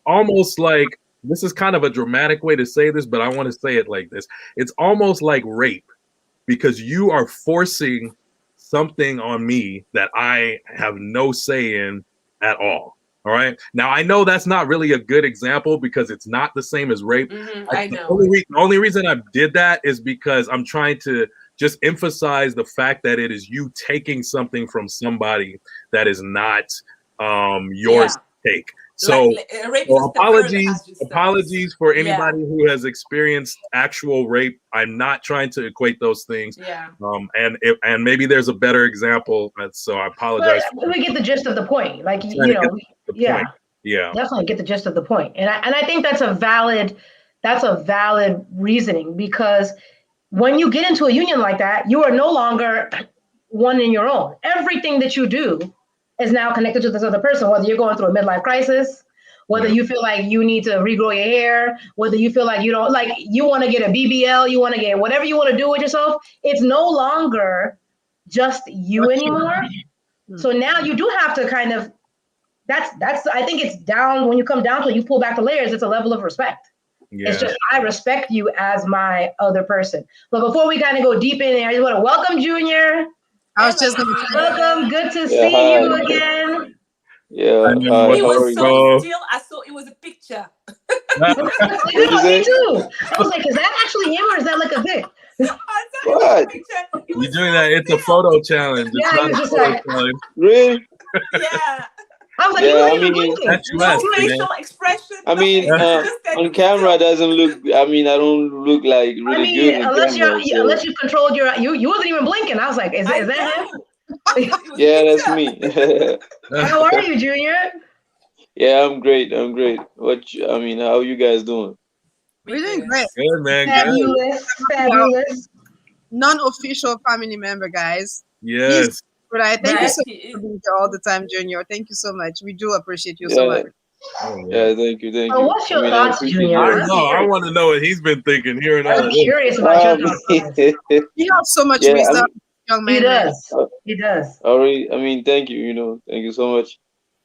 almost like, this is kind of a dramatic way to say this, but I want to say it like this. It's almost like rape because you are forcing something on me that I have no say in at all. All right. Now, I know that's not really a good example because it's not the same as rape. I know. The only reason I did that is because I'm trying to just emphasize the fact that it is you taking something from somebody that is not yours to take. So, apologies for anybody who has experienced actual rape. I'm not trying to equate those things. Yeah. And maybe there's a better example. So I apologize. But we get the gist of the point. Like, you know, yeah, definitely get the gist of the point. And I think that's a valid reasoning because when you get into a union like that, you are no longer one in your own. Everything that you do is now connected to this other person, whether you're going through a midlife crisis, whether you feel like you need to regrow your hair, whether you feel like you don't, like you want to get a BBL, you want to get whatever you want to do with yourself. It's no longer just you anymore. So now you do have to kind of, that's I think it's down, when you come down to it, you pull back the layers, it's a level of respect. Yeah. It's just, I respect you as my other person. But before we kind of go deep in there, I just want to welcome Junior. I was just welcome. Good to see you again. Yeah. He was so still. I saw it was a picture. Me too. I was like, is that actually him or is that like a pic? What? You're doing that? It's a photo challenge. It's yeah, not a photo challenge. Really? Yeah. I was like, no facial expression. I mean, on camera doesn't look. I mean, I don't look like really good. Unless unless you controlled you wasn't even blinking. I was like, is that him? Yeah, that's me. How are you, Junior? Yeah, I'm great. I'm great. I mean, how are you guys doing? We're doing great. Good, man. Fabulous. Non-official family member, guys. Yes. Right. Thank you so much for being here all the time, Junior. Thank you so much. We do appreciate you so much. Yeah, thank you. Thank you. What's your thoughts, Junior? I don't know. I want to know what he's been thinking. Hearing all I'm curious about your thoughts. He has so much wisdom, young man. He does. I mean, thank you. Thank you so much.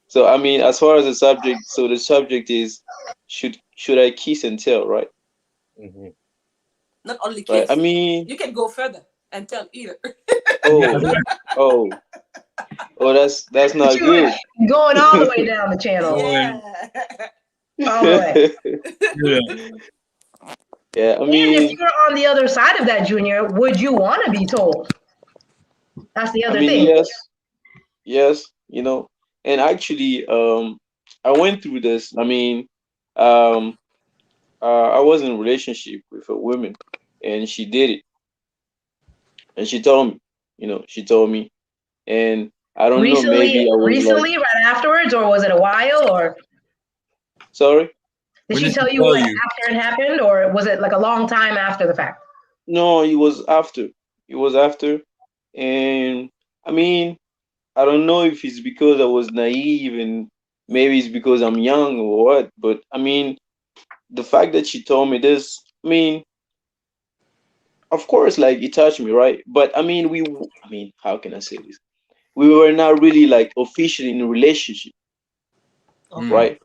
So, I mean, as far as the subject, the subject is, should I kiss and tell, right? Mm-hmm. Not only kiss. Right. I mean, you can go further and tell either. Oh, that's not good. Going all the way down the channel. Yeah. All the way. Yeah, I mean, and if you're on the other side of that, Junior, would you want to be told? That's the other thing. Yes, and actually, I went through this. I mean, I was in a relationship with a woman, and she did it, and she told me, and I don't know, maybe I was recently, right afterwards, or was it a while, or? Sorry? Did she tell you after it happened, or was it like a long time after the fact? No, it was after. And I mean, I don't know if it's because I was naive and maybe it's because I'm young or what, but I mean, the fact that she told me this, I mean, of course, like it touched me, right? But I mean, I mean, how can I say this? We were not really like officially in a relationship, Mm. Okay. right?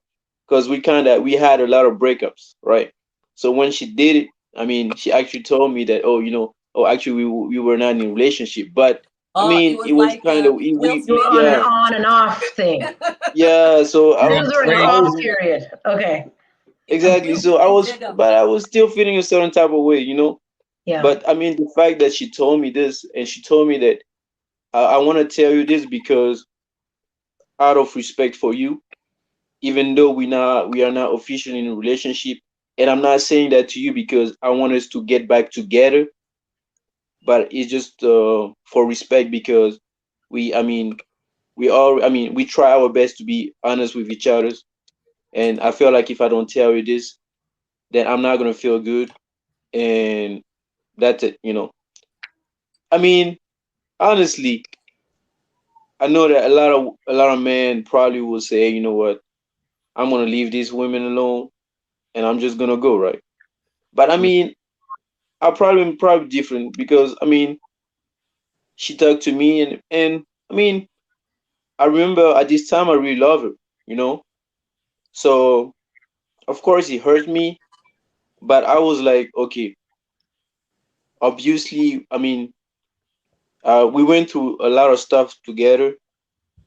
Because we had a lot of breakups, right? So when she did it, I mean, she actually told me that, oh, oh, actually we were not in a relationship, but I It mean, it was was like kind of Will You were Smith. on an yeah, on and off thing. yeah. So This was during the I off was period. Okay. exactly. Will So Smith Jada. but I was still feeling a certain type of way. Yeah. But I mean, the fact that she told me this and she told me that I want to tell you this because out of respect for you, even though we are not officially in a relationship, and I'm not saying that to you because I want us to get back together, but it's just for respect because I mean, I mean, we try our best to be honest with each other, and I feel like if I don't tell you this, then I'm not gonna feel good, and that's it. I mean, honestly, I know that a lot of men probably will say, you know what, I'm gonna leave these women alone and I'm just gonna go, right? But I mean, I'm probably different because I mean, she talked to me and I mean, I remember at this time I really love her. So of course it hurt me, but I was like, okay, obviously, I mean, we went through a lot of stuff together,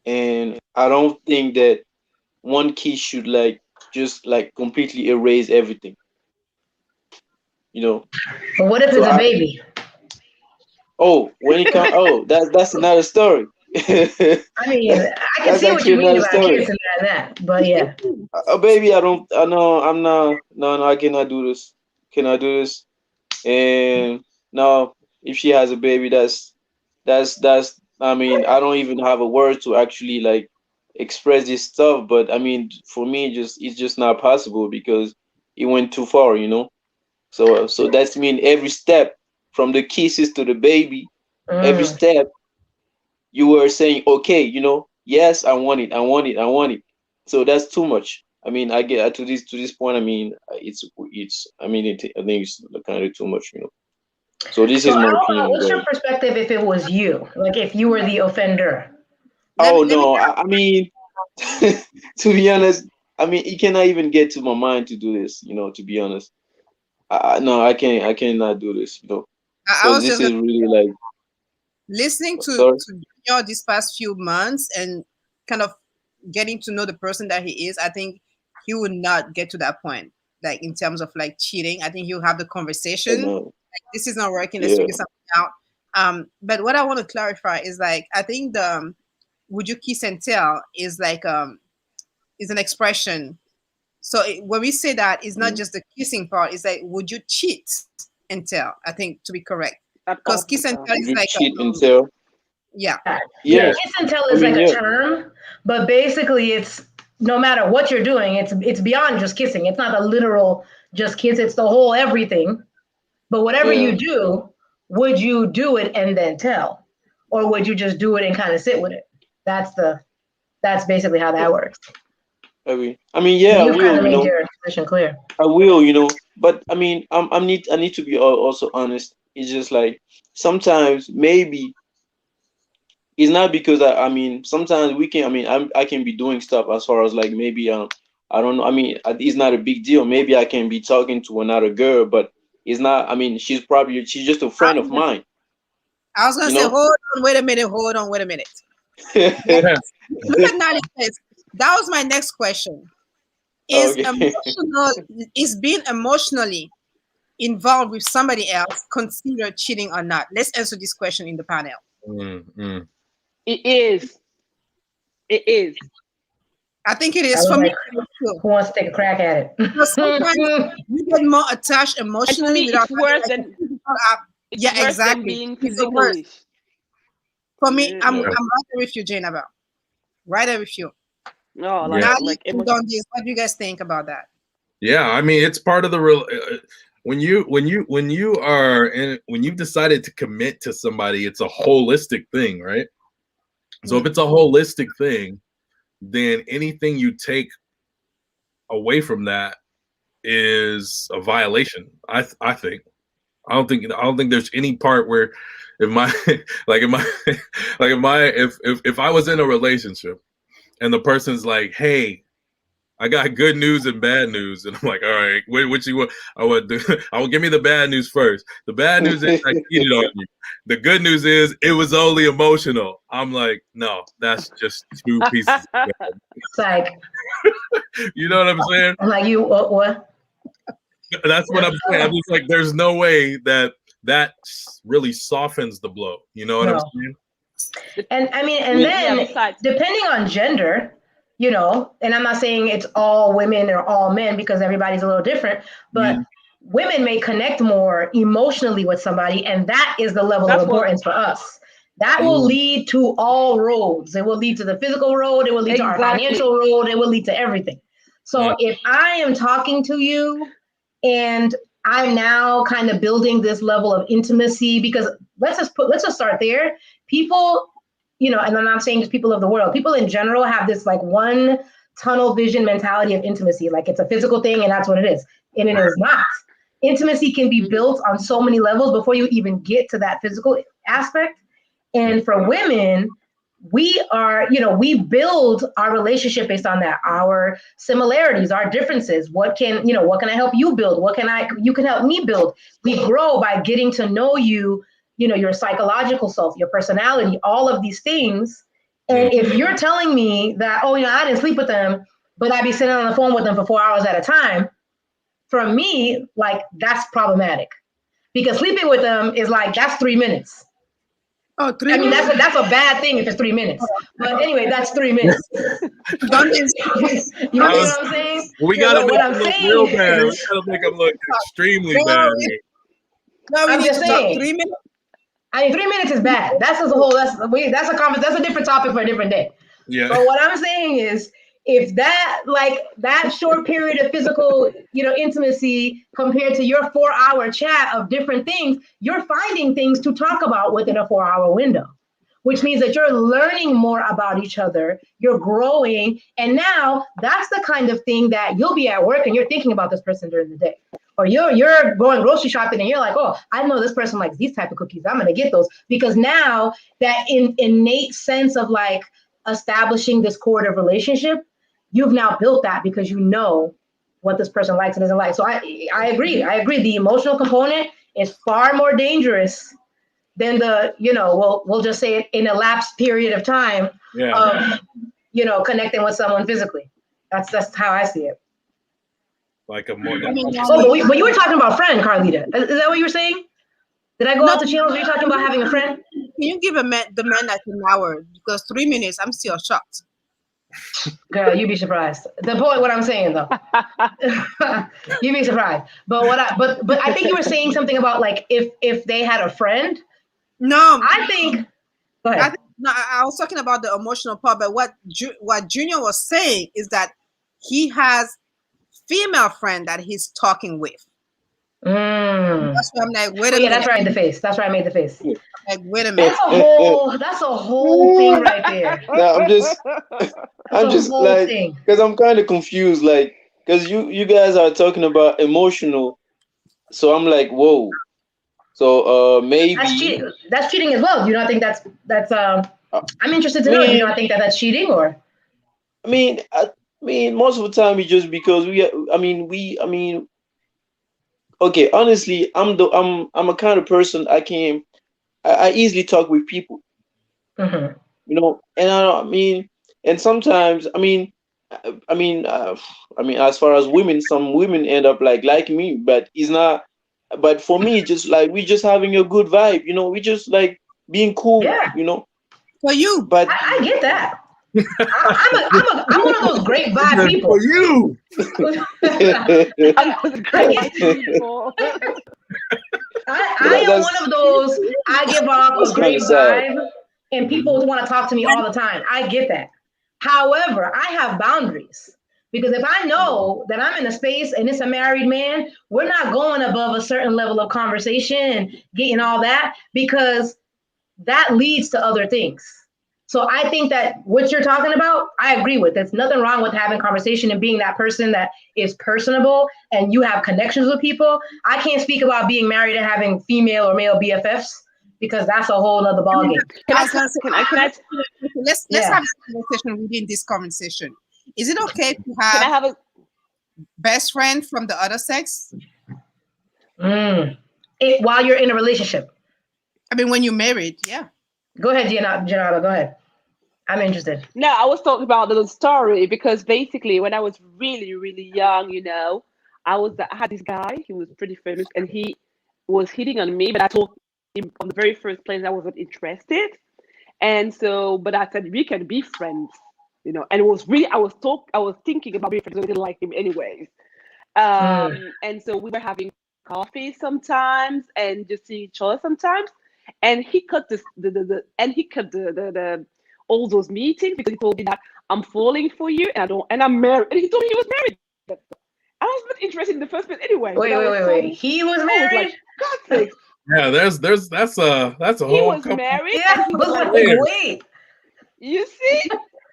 and I don't think that one kid should like just like completely erase everything, you know. But what if So it's a baby? when it comes, that's another story. That's I mean, I can see what actually you mean another about story. kids and that, but yeah. Baby, I don't, I know, I'm not, no, no, I cannot do this. Cannot do this. And no, if she has a baby, that's. I mean, I don't even have a word to actually like express this stuff. But I mean, for me, it's just not possible because it went too far. So that's mean every step from the kisses to the baby, every Mm. step you were saying, okay, yes, I want it, I want it, I want it. So that's too much. I mean, I get to this point. I mean, it's. I mean, I think it's kind of too much. So this So is my opinion what's about your it. perspective if it was you? Like if you were the offender? let me Oh let me no, I mean, to be honest, I mean, it cannot even get to my mind to do this. To be honest, no, I can't. I cannot do this. I Because was this just gonna, is really like, listening to sorry. Junior these past few months and kind of getting to know the person that he is. I think he would not get to that point, like in terms of like cheating. I think he'll have the Oh conversation. no, This is not working. Let's yeah, figure something out. But what I want to clarify is like I think the would you kiss and tell is like is an expression. So when we say that, it's not mm, just the kissing part. It's like would you cheat and tell? I think to be correct, At because all kiss and tell would is you like cheat and tell? yeah. Yeah. Yeah, Yeah, kiss and tell I is mean, like a yeah, term, but basically it's no matter what you're doing, it's beyond just kissing. It's not a literal just kiss, it's the whole everything. But whatever yeah. you do, would you do it and then tell? Or would you just do it and kind of sit with it? That's basically how that works. I mean, And yeah, I you've kind will. of made your position clear. I will. But I mean, I need to be also honest. It's just like sometimes maybe it's not because I mean sometimes we can. I mean, I can be doing stuff as far as like maybe I don't know. I mean, it's not a big deal. Maybe I can be talking to another girl, but it's not. I mean, she's just a friend of mine. I was gonna You say, know. hold on, wait a minute, hold on, wait a minute. Let's look at this. That was my next question. Okay. Is being emotionally involved with somebody else considered cheating or not? Let's answer this question in the panel. Mm, mm. It is. It is. I think it I is was for me. like, It is too. who wants to take a crack at Because sometimes it? you get more attached And for emotionally me, without it's having worse like a than physical app. it's Yeah, worse than exactly. being It's the worst. physically. For me, I'm Yeah. Mm-mm. right there with you, Jane, about right there with you. No, Yeah. Nadi and Don Diaz, what do you guys think about that? Yeah, I mean, it's part of the real. When you are in, when you've decided to commit to somebody, it's a holistic thing, right? So if it's a holistic thing, then anything you take away from that is a violation. I think. I don't think there's any part where if my if I was in a relationship and the person's like, hey, I got good news and bad news, and I'm like, all right, what you want? I will give me the bad news first. The bad news is I cheated on you. The good news is it was only emotional. I'm like, no, that's just two pieces of bread. It's like, You know what I'm saying? I'm like, you what? That's what I'm saying. I'm just like, there's no way that really softens the blow. You know what I'm saying? And I mean, and then depending on gender, you know, and I'm not saying it's all women or all men because everybody's a little different, but women may connect more emotionally with somebody, and that is the level of importance for us. That will lead to all roads. It will lead to the physical road. It will lead to our financial road. It will lead to everything. So if I am talking to you and I'm now kind of building this level of intimacy, because let's just start there. People, you know, and I'm not saying just people of the world, people in general have this like one tunnel vision mentality of intimacy. Like it's a physical thing and that's what it is. And it is not. Intimacy can be built on so many levels before you even get to that physical aspect. And for women, we are, you know, we build our relationship based on that, our similarities, our differences. What can I help you build? You can help me build. We grow by getting to know you, you know, your psychological self, your personality, all of these things. And if you're telling me that, oh, you know, I didn't sleep with them, but I'd be sitting on the phone with them for 4 hours at a time, for me, like that's problematic because sleeping with them is like, that's 3 minutes. Oh, 3 I mean, minutes? that's a bad thing if it's 3 minutes. But anyway, that's 3 minutes. You know what I'm saying? We gotta make what them I'm look saying real bad. We is, gotta make them look extremely bad. No, I'm just saying. 3 minutes. I mean, 3 minutes is bad. That's a whole. That's a different topic for a different day. Yeah. So what I'm saying is, if that short period of physical, you know, intimacy compared to your 4 hour chat of different things, you're finding things to talk about within a 4 hour window, which means that you're learning more about each other, you're growing, and now that's the kind of thing that you'll be at work and you're thinking about this person during the day. Or you're going grocery shopping and you're like, oh, I know this person likes these type of cookies. I'm gonna get those. Because now that innate sense of like establishing this core of relationship, you've now built that because you know what this person likes and doesn't like. So I agree. The emotional component is far more dangerous than the, you know, we'll just say it in a lapsed period of time of, you know, connecting with someone physically. That's how I see it. Like a more. But you were talking about friend, Carlita. Is that what you were saying? Did I go out the channels? Were you talking about having a friend? Can you give the man like an hour? Because 3 minutes, I'm still shocked. Girl, you'd be surprised. The point, what I'm saying though, you'd be surprised. But I think you were saying something about like if they had a friend. No, I think. Go ahead. I was talking about the emotional part, but what Junior was saying is that he has female friend that he's talking with. That's why I'm like, wait a minute. That's right. That's why I made the face. Like, wait a minute. That's a whole thing right there. No, I'm just like, because I'm kind of confused, like, because you guys are talking about emotional, so I'm like, whoa. So maybe that's cheating as well. Do you not think that's I'm interested to know. Do you not think that that's cheating or? I mean, most of the time it's just because okay, honestly, I'm a kind of person I easily talk with people, you know, and and sometimes as far as women, some women end up like me, but it's not. But for me, just like we just having a good vibe, you know, we just like being cool, you know. For you, but I get that. I'm one of those great vibe people. For you. I am one of those. I give off a great vibe, and people want to talk to me all the time. I get that. However, I have boundaries because if I know that I'm in a space and it's a married man, we're not going above a certain level of conversation and getting all that because that leads to other things. So I think that what you're talking about, I agree with. There's nothing wrong with having conversation and being that person that is personable and you have connections with people. I can't speak about being married and having female or male BFFs because that's a whole other ballgame. Let's have Yeah. a conversation within this conversation. Is it okay to Can I have have a best friend from the other sex? While you're in a relationship. I mean, when you're married, yeah. Go ahead, Janaba, go ahead. I'm interested. No, I was talking about the story because basically when I was really, really young, I had this guy, he was pretty famous and he was hitting on me, but I told him on the very first place I wasn't interested. And so, but I said, we can be friends, and it was really, I was thinking about being friends, I didn't like him anyways. And so we were having coffee sometimes and just see each other sometimes. And he cut all those meetings because he told me that I'm falling for you and I'm married. And he told me he was married. I was not interested in the first place anyway. Wait. He was married? Like, God sakes. Yeah, that's a He whole was married. Yeah, And he was like, wait. You see?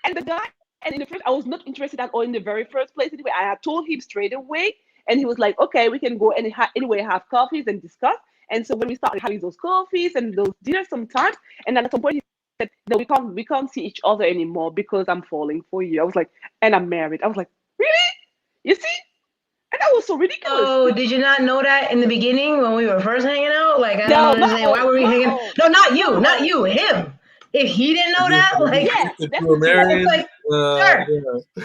And the guy, and in the first, I was not interested at all in the very first place anyway. I had told him straight away. And he was like, okay, we can go and anyway have coffees and discuss. And so when we started having those coffees and those dinners sometimes, and then at some point he said, no, we can't see each other anymore because I'm falling for you. I was like, and I'm married. I was like, really? You see? And that was so ridiculous. Oh, did you not know that in the beginning when we were first hanging out? Like, I don't understand. Why were we hanging out? No, not you, him. If he didn't know that, like, yes, if you were married, like, sure. yeah.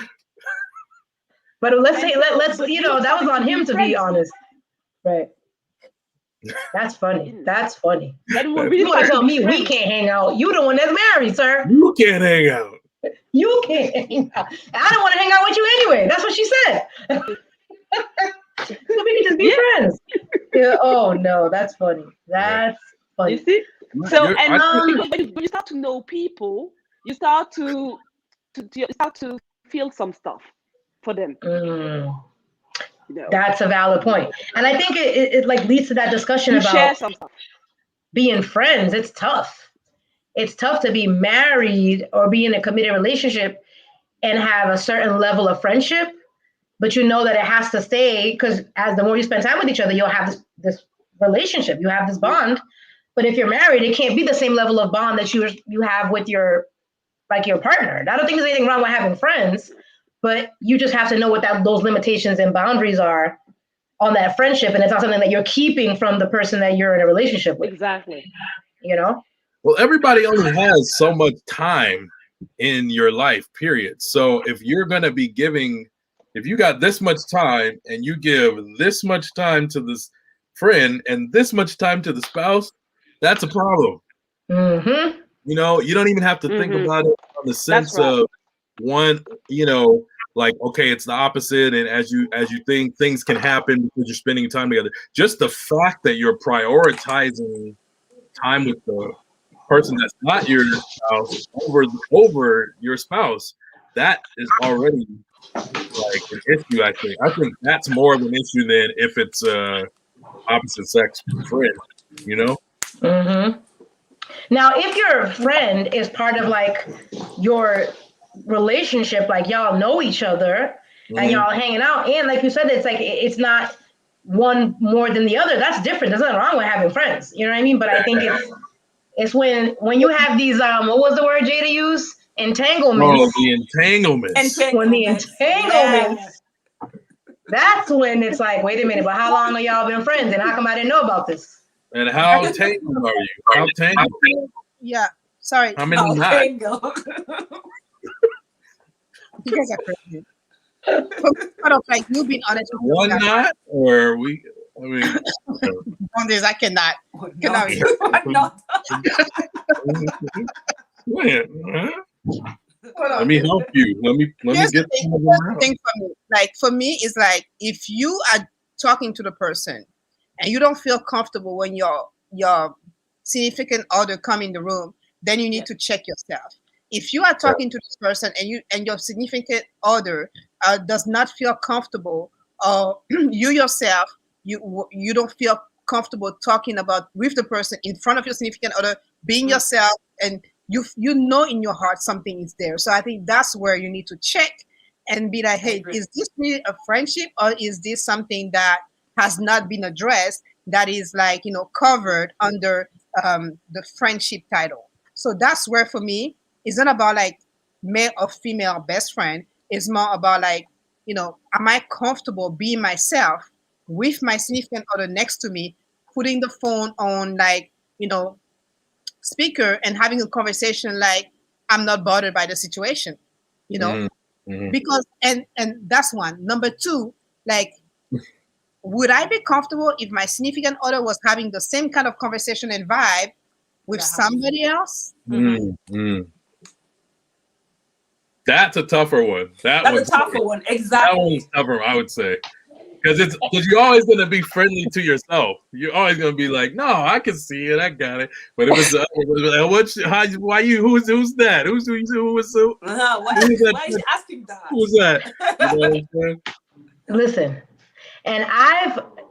But let's that was on him, to be honest. Right. That's funny. That's funny. And we're really You want to tell me we can't hang out? You the one that's married, sir. You can't hang out. You can't hang out. I don't want to hang out with you anyway. That's what she said. So we can just be friends. Yeah, oh no, that's funny. That's funny. You see? So You're- when you start to know people, you start to feel some stuff for them. That's a valid point. And I think it like leads to that discussion You about share some stuff. being friends. It's tough. It's tough to be married or be in a committed relationship and have a certain level of friendship, but you know that it has to stay because as the more you spend time with each other, you'll have this relationship, you have this bond. But if you're married, it can't be the same level of bond that you have with your partner. I don't think there's anything wrong with having friends, but you just have to know what those limitations and boundaries are on that friendship, and it's not something that you're keeping from the person that you're in a relationship with. Exactly. Well, everybody only has so much time in your life, period. So if you're going to be if you got this much time and you give this much time to this friend and this much time to the spouse, that's a problem. Mm-hmm. You don't even have to think about it on the sense right. of one, like, okay, it's the opposite. And as you think, things can happen because you're spending time together. Just the fact that you're prioritizing time with the person that's not your spouse over your spouse, that is already like an issue. I think that's more of an issue than if it's opposite sex friend. Mm-hmm. Now, if your friend is part of like your relationship, like y'all know each other and y'all hanging out, and like you said, it's like it's not one more than the other. That's different. There's nothing wrong with having friends. You know what I mean? But I think it's when you have these what was the word Jada used? Entanglements. Oh, the entanglements. When the entanglements, that's when it's like, wait a minute, but how long have y'all been friends? And how come I didn't know about this? And how tangled are you? How tangled? Yeah. Sorry. How many knots? You guys are crazy. Sort of like you being honest. One knot, or we? I mean, on this, I cannot. Not. Let me help you. Let me Here's get the some of them out. thing for me. Like for me, it's like if you are talking to the person and you don't feel comfortable when your significant other come in the room, then you need to check yourself. If you are talking to this person and your significant other does not feel comfortable, or you yourself you don't feel comfortable talking about with the person in front of your significant other, being yourself and you know in your heart something is there. So I think that's where you need to check and be like, hey, is this really a friendship, or is this something that has not been addressed, that is like, covered under the friendship title? So that's where, for me, it's not about like male or female best friend. It's more about like, am I comfortable being myself with my significant other next to me, putting the phone on like, speaker and having a conversation like I'm not bothered by the situation, because and that's one. Number two, like, would I be comfortable if my significant other was having the same kind of conversation and vibe with somebody else? That's a tougher one. That's a tougher one. Exactly. That one's tougher, I would say. Because you're always going to be friendly to yourself. You're always going to be like, no, I can see it, I got it. But it was why you? Who's that? Who was who? Why is she asking that? Who's that? You know what I'm saying? Listen, and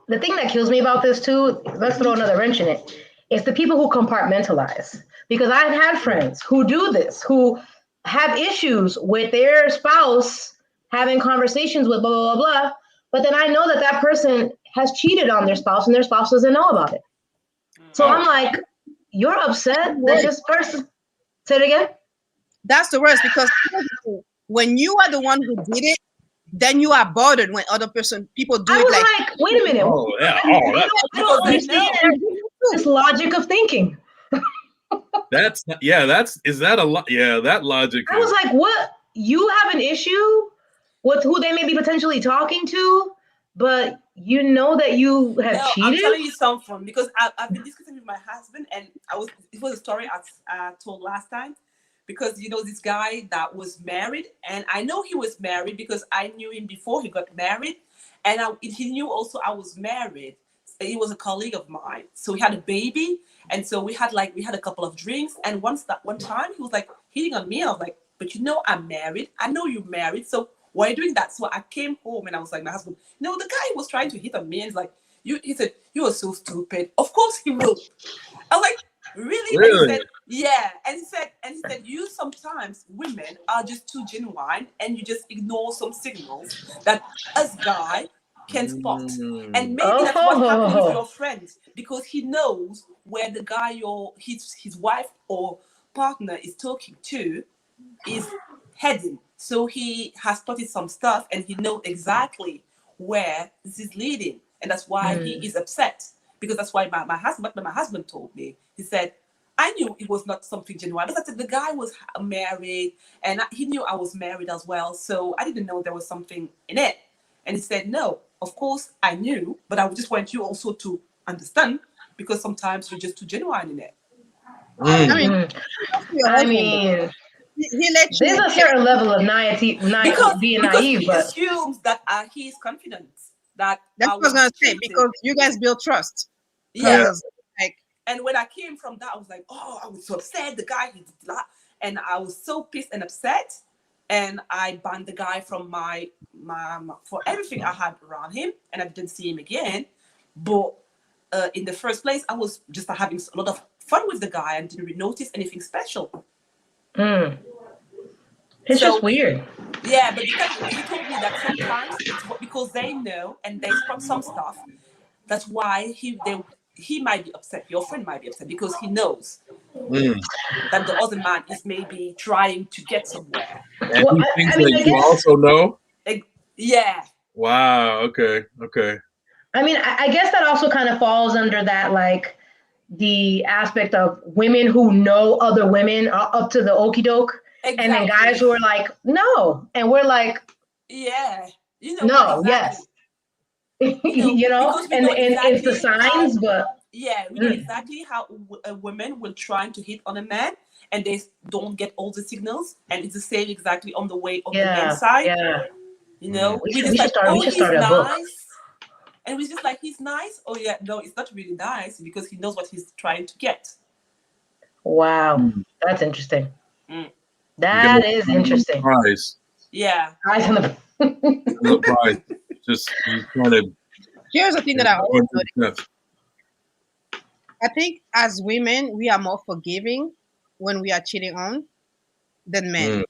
the thing that kills me about this too, let's throw another wrench in it, is the people who compartmentalize. Because I've had friends who do this, who have issues with their spouse having conversations with blah, blah, blah, blah. But then I know that person has cheated on their spouse and their spouse doesn't know about it. So I'm like, you're upset that this person, say it again? That's the worst, because when you are the one who did it, then you are bothered when other people do it. I was like, wait a minute. Oh, yeah. I don't understand this logic of thinking. That logic. I was like, what? You have an issue with who they may be potentially talking to, but you know that you have cheated? I'm telling you something, because I've been discussing with my husband, and it was a story I told last time, because this guy that was married, and I know he was married because I knew him before he got married, and he knew also I was married. He was a colleague of mine, so we had a baby, and so we had a couple of drinks, and one time he was like hitting on me. I was like, but I'm married. I know you're married, so why are you doing that? So I came home and I was like, my husband, the guy was trying to hit on me, and he's like, he said, you are so stupid. Of course he will. I was like, really? And he said, yeah. And he said, you sometimes women are just too genuine, and you just ignore some signals that us guy can spot. And maybe that's what's happening with your friend, because he knows where the guy his wife or partner is talking to is heading. So he has spotted some stuff, and he knows exactly where this is leading, and that's why he is upset. Because that's why my husband told me. He said, I knew it was not something genuine. Because I said the guy was married, and he knew I was married as well. So I didn't know there was something in it. And he said, no, of course I knew, but I just want you also to understand, because sometimes you're just too genuine in it. I mean, there's a certain level of being naive, but he assumes that he is confident. That's what I was gonna say, because you guys build trust. Yeah. And when I came from that, I was like, oh, I was so upset. The guy, he did that, and I was so pissed and upset. And I banned the guy from my for everything I had around him, and I didn't see him again. But in the first place, I was just having a lot of fun with the guy and didn't really notice anything special. It's just weird. Yeah, but he told me that sometimes it's because they know and they spot some stuff. That's why he might be upset. Your friend might be upset because he knows that the other man is maybe trying to get somewhere. And he thinks that you also know? Yeah. Wow. Okay. I mean, I guess that also kind of falls under that, like, the aspect of women who know other women are up to the okie doke. Exactly. And then guys who are like, no. And we're like, yeah. No, yes. And it's the signs, but yeah, we know exactly how women will try to hit on a man, and they don't get all the signals, and it's the same exactly on the way on the men's side. Yeah. We just start a book. And we're just like, he's nice. Oh yeah, no, it's not really nice, because he knows what he's trying to get. Wow, that's interesting. That is interesting. Prize. Yeah. Eyes on the prize. Just kind of. Here's the thing that I always notice. I think as women, we are more forgiving when we are cheating on than men. Mm.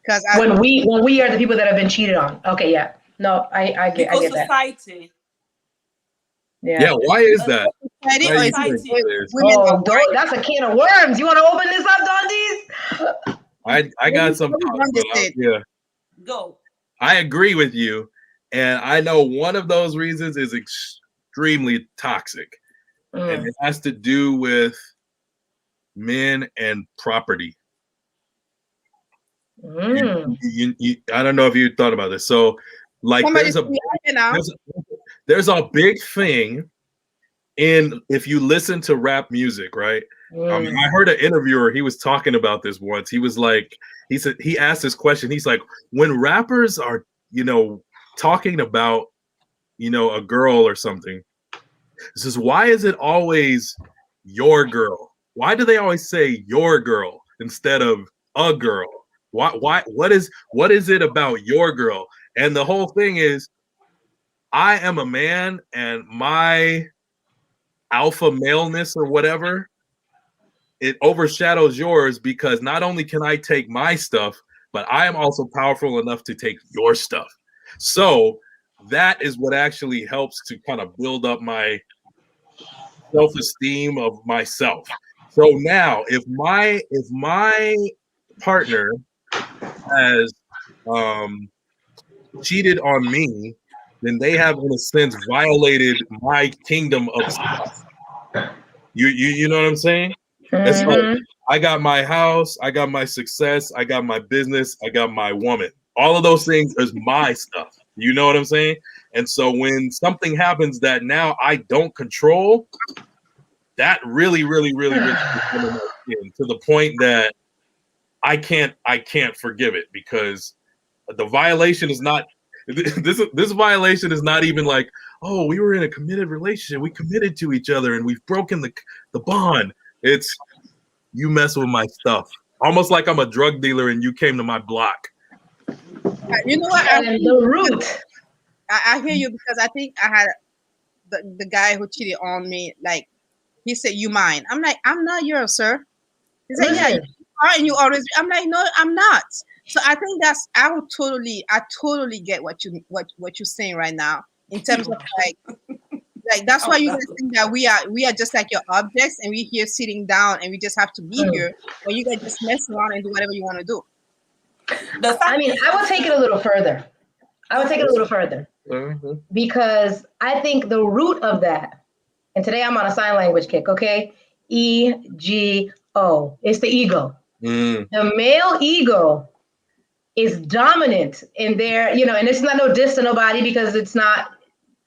Because When we are the people that have been cheated on. Okay, yeah. No, I Because get that. society. Yeah, why is that? society, Why or do you is it think that is? women are That's a can of worms. You want to open this up, Dondies? I got some Let me thoughts, run this but it. yeah, Go. I agree with you, and I know one of those reasons is extremely toxic, and it has to do with men and property. I don't know if you thought about this. So, like, there's a big thing in if you listen to rap music, right? I mean, I heard an interviewer. He was talking about this once. He was like, he said he asked this question. He's like, when rappers are, talking about, a girl or something, he says, why is it always your girl? Why do they always say your girl instead of a girl? Why what is it about your girl? And the whole thing is, I am a man, and my alpha maleness or whatever, it overshadows yours, because not only can I take my stuff, but I am also powerful enough to take your stuff. So that is what actually helps to kind of build up my self-esteem of myself. So now if my partner has cheated on me, then they have in a sense violated my kingdom of stuff. You know what I'm saying? It's like, I got my house, I got my success, I got my business, I got my woman. All of those things is my stuff. You know what I'm saying? And so when something happens that now I don't control, that really to the point that I can't forgive it, because the violation is not this violation is not even like, oh, we were in a committed relationship, we committed to each other and we've broken the bond. It's, you mess with my stuff, almost like I'm a drug dealer and you came to my block. You know what? And the root. I hear you, because I think I had the guy who cheated on me. Like, he said, "You mine." I'm like, "I'm not yours, sir." He's like, "Yeah, you are, and you always." I'm like, "No, I'm not." So I think I totally get what you're saying right now, in terms of like that's why you guys think that we are just like your objects, and we're here sitting down and we just have to be here, or you guys just mess around and do whatever you want to do. I mean, I would take it a little further. Because I think the root of that, and today I'm on a sign language kick, okay? EGO. It's the ego. The male ego is dominant in their, and it's not no diss to nobody, because it's not,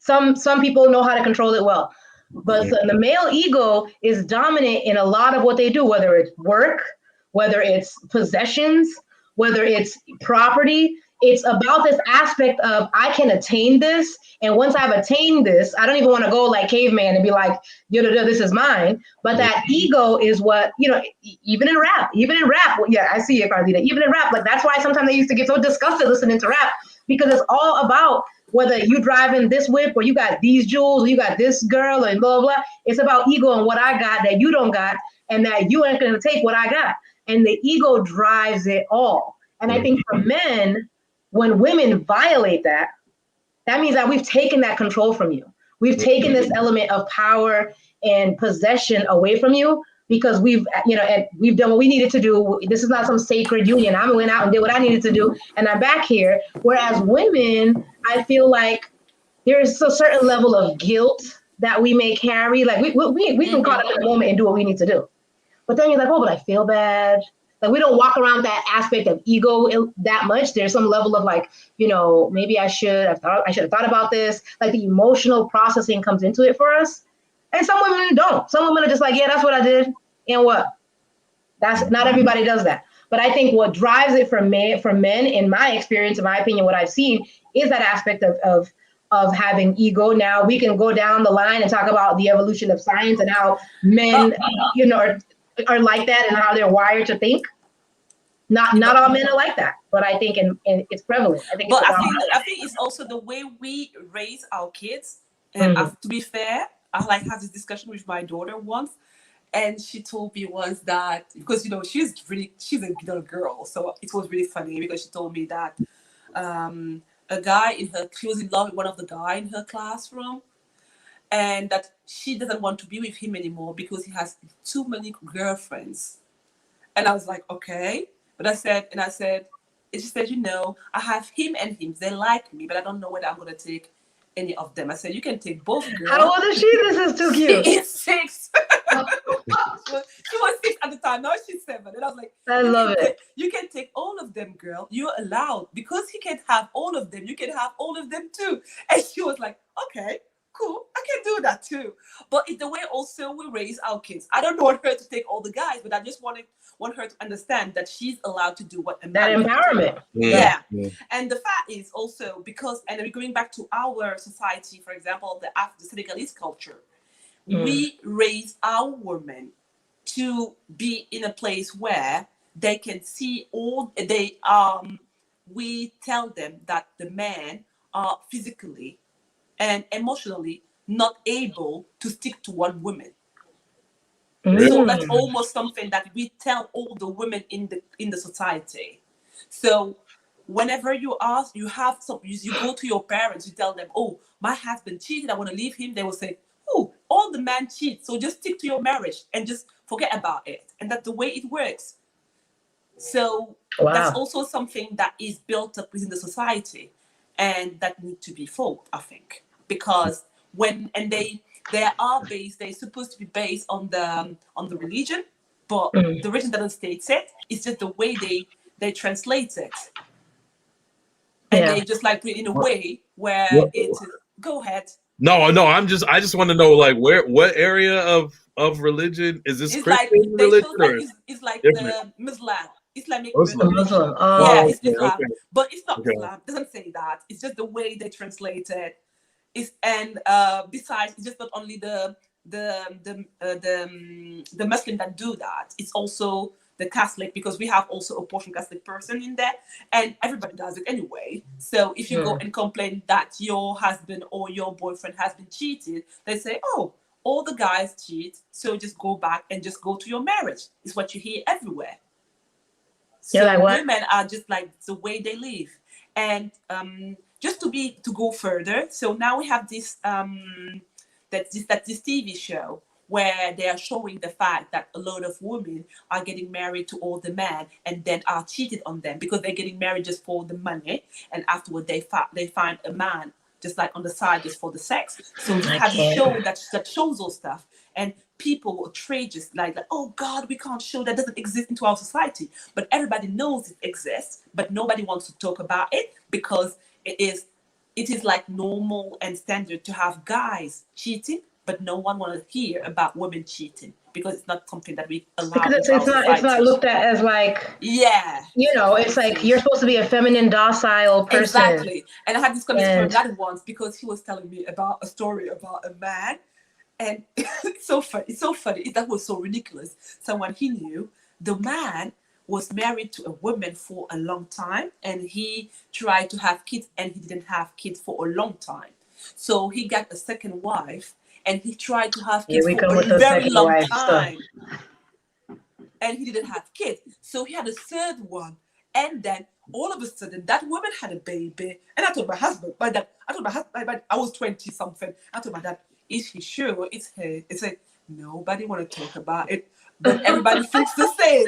some people know how to control it well. But the male ego is dominant in a lot of what they do, whether it's work, whether it's possessions, whether it's property. It's about this aspect of, I can attain this, and once I've attained this, I don't even want to go like caveman and be like, this is mine. But that ego is what, even in rap, yeah, I see it, Carlita. Even in rap, like, that's why sometimes they used to get so disgusted listening to rap, because it's all about whether you driving this whip, or you got these jewels, or you got this girl, and blah, blah. It's about ego and what I got that you don't got, and that you ain't going to take what I got. And the ego drives it all. And I think for men, when women violate that, that means that we've taken that control from you. We've taken this element of power and possession away from you, because we've done what we needed to do. This is not some sacred union. I went out and did what I needed to do, and I'm back here. Whereas women, I feel like there's a certain level of guilt that we may carry. Like, we can caught up in the moment and do what we need to do. But then you're like, oh, but I feel bad. Like, we don't walk around that aspect of ego that much. There's some level of like, maybe I should have thought about this. Like, the emotional processing comes into it for us. And some women don't. Some women are just like, yeah, that's what I did. And what? That's not everybody does that. But I think what drives it for men, in my experience, in my opinion, what I've seen is that aspect of having ego. Now we can go down the line and talk about the evolution of science and how men, are like that, and how they're wired to think. Not all men are like that, but I think it's prevalent. I think it's also the way we raise our kids. And to be fair, I have this discussion with my daughter once, And she told me once that, because she's a little girl, so it was really funny because she told me that a guy she was in love with one of the guy in her classroom, and that she doesn't want to be with him anymore because he has too many girlfriends. And I was like, okay. But I said, she said, I have him and him. They like me, but I don't know whether I'm going to take any of them. I said, you can take both, girl. How old is she? This is too cute. She is 6. She was 6 at the time. Now she's 7. And I was like, I love it. You can take all of them, girl. You're allowed. Because he can have all of them, you can have all of them too. And she was like, okay, cool. I can do that too. But it's the way also we raise our kids. I don't want her to take all the guys, but I just want her to understand that she's allowed to do what a man that empowerment. Yeah. And the fact is also because, and we're going back to our society, for example, the Senegalese culture, we raise our women to be in a place where they can see we tell them that the men are physically and emotionally not able to stick to one woman. So that's almost something that we tell all the women in the society. So whenever you go to your parents, you tell them, oh, my husband cheated, I want to leave him. They will say, oh, all the men cheat, so just stick to your marriage and just forget about it. And that's the way it works. So that's also something that is built up within the society and that need to be fought, I think, because they're supposed to be based on the religion, but the religion doesn't state it. It's just the way they translate it, and they just like put it in a way where go ahead. No, I just want to know, like, what area of religion is this? It's Christian like religion? it's like different? the Islamic Muslim. Yeah, it's Islam, okay. but it's not Islam. It doesn't say that. It's just the way they translate it. Besides, it's just not only the Muslim that do that. It's also the Catholic, because we have also a portion Catholic person in there, and everybody does it anyway. So if you go and complain that your husband or your boyfriend has been cheated, they say, oh, all the guys cheat, so just go back and just go to your marriage. It's what you hear everywhere. So women are just like the way they live. And just to go further, so now we have this this TV show where they are showing the fact that a lot of women are getting married to all the men and then are cheated on them because they're getting married just for the money, and afterward they find a man just like on the side just for the sex. So we have a show that shows all stuff, and people outrageous like, oh God, we can't show that doesn't exist into our society. But everybody knows it exists, but nobody wants to talk about it because it is like normal and standard to have guys cheating, but no one wants to hear about women cheating because it's not something that we allow. Because it's not looked at as like, it's like you're supposed to be a feminine, docile person. Exactly. And I had this conversation with that once because he was telling me about a story about a man, and it's so funny. That was so ridiculous. Someone he knew, the man was married to a woman for a long time, and he tried to have kids, and he didn't have kids for a long time. So he got a second wife, and he tried to have kids for a very long time. And he didn't have kids. So he had a third one. And then all of a sudden, that woman had a baby. And I told my husband, I was 20 something. I told my dad, is he sure it's her? It's like, nobody want to talk about it. But everybody thinks the same,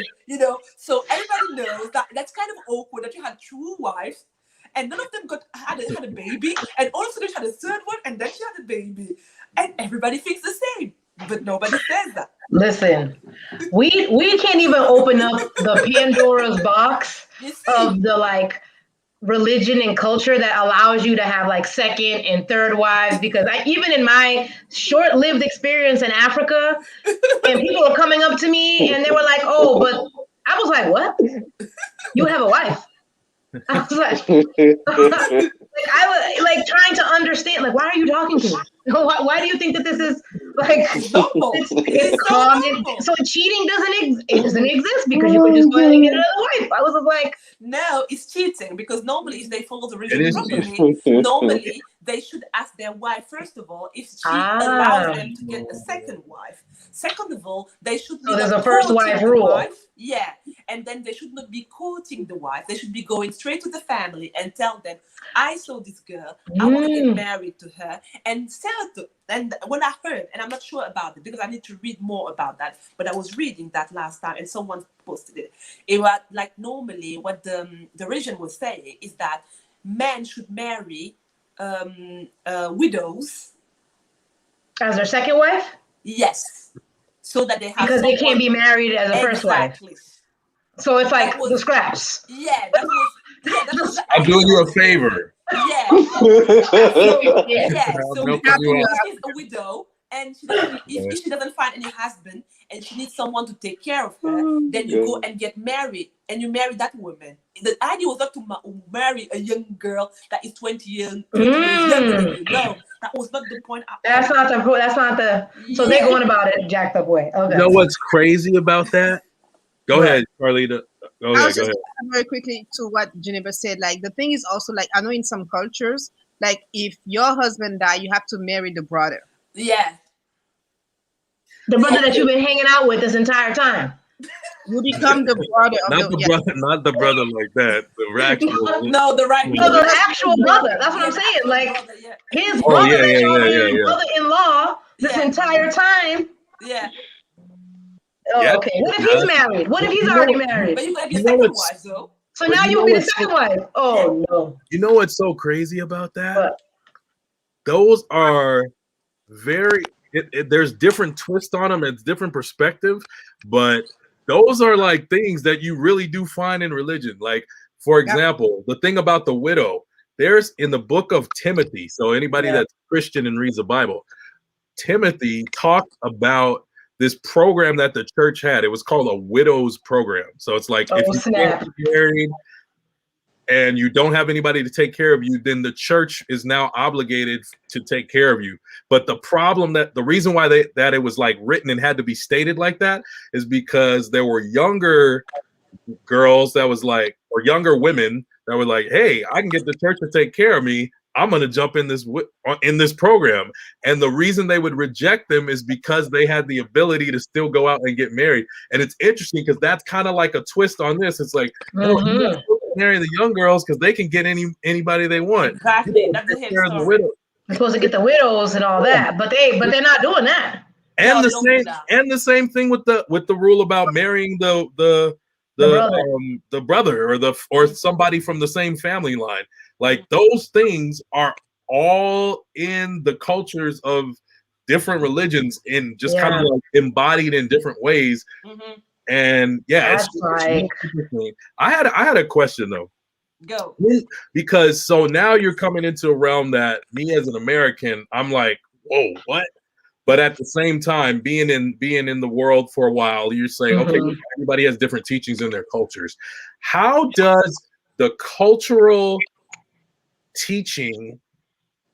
So everybody knows that that's kind of awkward that you had 2 wives, and none of them had a baby, and all of a sudden she had a third one, and then she had a baby, and everybody thinks the same, but nobody says that. Listen, we can't even open up the Pandora's box of the religion and culture that allows you to have second and third wives, because even in my short-lived experience in Africa, and people were coming up to me and they were like, oh, but I was like, what? You have a wife? I was like, I was trying to understand, why are you talking to me? Why do you think that this is it's common? So cheating doesn't exist because you could just go ahead and get another wife. I was like, no, it's cheating, because normally if they follow the religion properly, normally they should ask their wife first of all if she allows them to get a second wife. Second of all, they should So be there's not a first courting wife the rule. wife. Yeah, and then they should not be courting the wife. They should be going straight to the family and tell them, I saw this girl, I want to get married to her, and and when I heard, and I'm not sure about it because I need to read more about that, but I was reading that last time and someone posted it. It was like, normally what the religion was saying is that men should marry widows As their second wife? Yes. So that they have Because they can't be married as a first wife. Exactly. So it's like the scraps. Yeah, that was the I'm doing idea. you a favor. Yeah. Yeah. So Help if you out. she's a widow and if she doesn't find any husband and she needs someone to take care of her, then you go and get married and you marry that woman. The idea was not to marry a young girl that is 20 years younger than you. No, that was not the point. That's not the. So they're going about it jacked up way. Okay. You know what's crazy about that? Go ahead, Carlita. Go ahead. Very quickly to what Jennifer said. Like, the thing is also, like, I know in some cultures, like, if your husband died, you have to marry the brother. Yeah. The brother that you've been hanging out with this entire time. You become the brother of not the brother like that. The actual. No, the right. No, the actual brother. That's what I'm saying. Like his brother that y'all been brother-in-law this entire time. Yeah. Oh, okay. What if he's married? What if he's already married? But you gotta be a second wife, though. So now you will be the second wife. Oh no. You know what's so crazy about that? Those are very. There's different twists on them. It's different perspective, but those are like things that you really do find in religion. Like, for example, the thing about the widow. There's in the book of Timothy. So anybody that's Christian and reads the Bible, Timothy talked about this program that the church had. It was called a widow's program. So it's like if you get married and you don't have anybody to take care of you, then the church is now obligated to take care of you. But the problem the reason why that it was like written and had to be stated like that is because there were younger girls that was like, or younger women that were like, hey, I can get the church to take care of me. I'm going to jump in this program. And the reason they would reject them is because they had the ability to still go out and get married. And it's interesting because that's kind of like a twist on this. It's like, no, you're marry the young girls because they can get anybody they want. Exactly. That's the story. They're supposed to get the widows and all that, but they're not doing that. And the same thing with the rule about marrying the brother or somebody from the same family line. Like, those things are all in the cultures of different religions and just kind of like embodied in different ways. And it's interesting. I had a question though. Go. Because so now you're coming into a realm that me as an American, I'm like, whoa, what? But at the same time, being in the world for a while, you're saying, okay, everybody has different teachings in their cultures. How does the cultural teaching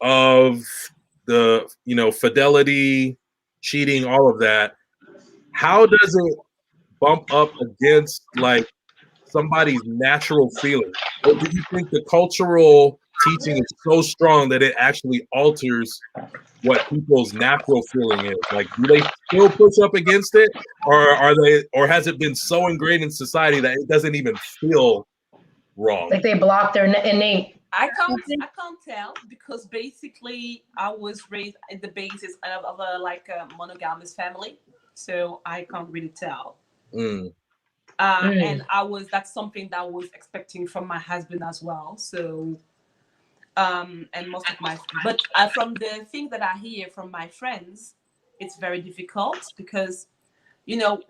of the fidelity, cheating, all of that, how does it bump up against like somebody's natural feeling? Or do you think the cultural teaching is so strong that it actually alters what people's natural feeling is? Like, do they still push up against it, or has it been so ingrained in society that it doesn't even feel wrong? Like they block their innate. I can't tell because basically I was raised at the basis of a monogamous family, so I can't really tell. And that's something that I was expecting from my husband as well. So, and most of but from the things that I hear from my friends, it's very difficult because,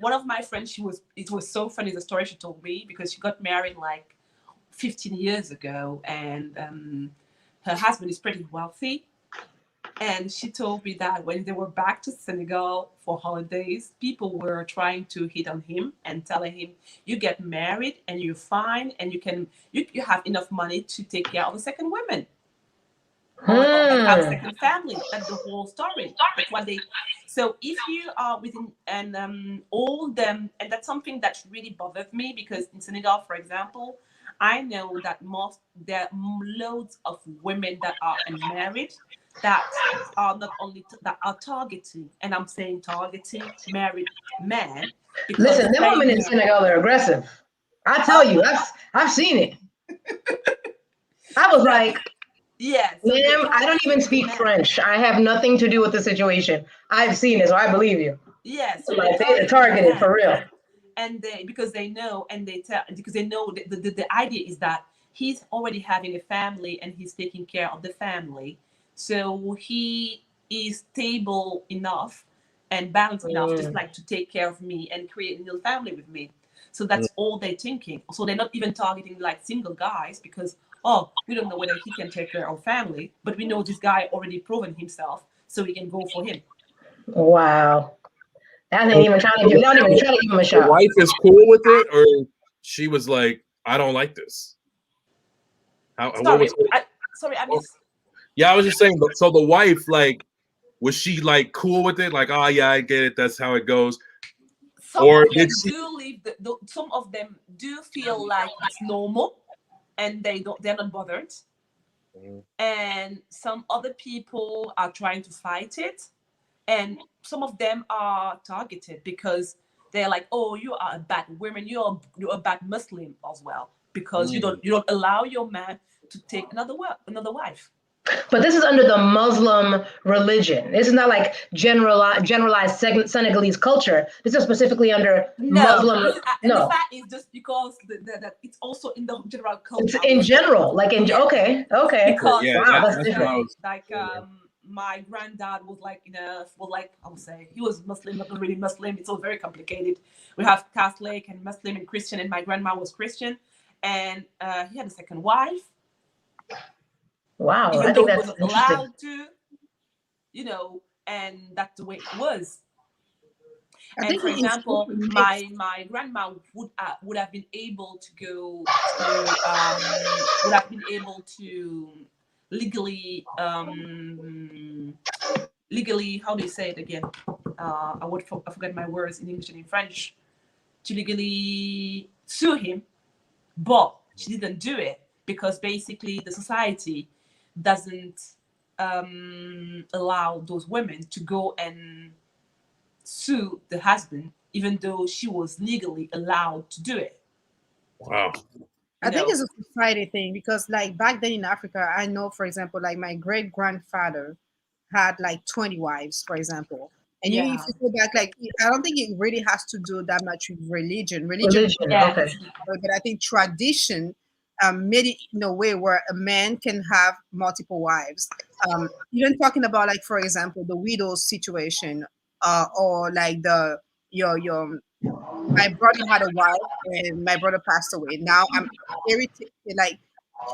one of my friends, it was so funny the story she told me because she got married like 15 years ago, and her husband is pretty wealthy. And she told me that when they were back to Senegal for holidays, people were trying to hit on him and telling him, you get married and you're fine and you have enough money to take care of a second woman. Or have a second family. That's the whole story. That's what so if you are within all them, and that's something that really bothered me because in Senegal, for example, I know that there are loads of women that are unmarried that are not only that are targeting, and I'm saying targeting married men because Listen, them they women in know. Senegal are aggressive. I tell you, I've seen it. I was like, Yeah, so they ma'am, I don't target even the speak men. French. I have nothing to do with the situation. I've seen it, so I believe you. Yeah, so they Like they're target the targeted men, for real. and they because they know and they tell because they know the idea is that he's already having a family and he's taking care of the family, so he is stable enough and balanced enough just like to take care of me and create a new family with me. So that's all they're thinking. So they're not even targeting like single guys because oh, we don't know whether he can take care of family, but we know this guy already proven himself, so we can go for him. Wow. That ain't So even trying to give, not even trying to give him a the shot. wife is cool with it, or she was like, I don't like this. What Sorry, was her? I missed. Yeah, I was just saying. So the wife, like, was she like cool with it? Like, oh yeah, I get it. That's how it goes. Some Or of did them she? do live some of them do feel like it's normal and they're not bothered, and some other people are trying to fight it, and some of them are targeted because they're like, oh, you are a bad woman, you're a bad Muslim as well because you don't allow your man to take another wife. But this is under the Muslim religion. This is not like generalized Senegalese culture. This is specifically under No, Muslim. and the No, fact is just because that it's also in the general it's culture, I in would say. general. Like in Yes. okay. Because Yeah, Wow, I that's would that's what different. I say was. like my granddad was like I would say he was Muslim, not really Muslim. It's all very complicated. We have Catholic and Muslim and Christian, and my grandma was Christian, and he had a second wife, Wow, I even think though he that's wasn't interesting. allowed to, and that's the way it was. I And think for it is example, my grandma would have been able to go to would have been able to legally legally, how do you say it again? I forget my words in English and in French, to legally sue him, but she didn't do it because basically the society doesn't allow those women to go and sue the husband, even though she was legally allowed to do it. Wow. I think it's a society thing because, like, back then in Africa, I know, for example, like my great grandfather had like 20 wives, for example. And if Yeah. you go back, like, I don't think it really has to do that much with religion. Religion, Religion, Yeah. okay. but I think tradition made it in a way where a man can have multiple wives. Even talking about, like, for example, the widow situation, or like your my brother had a wife and my brother passed away. Now I'm inheriting, like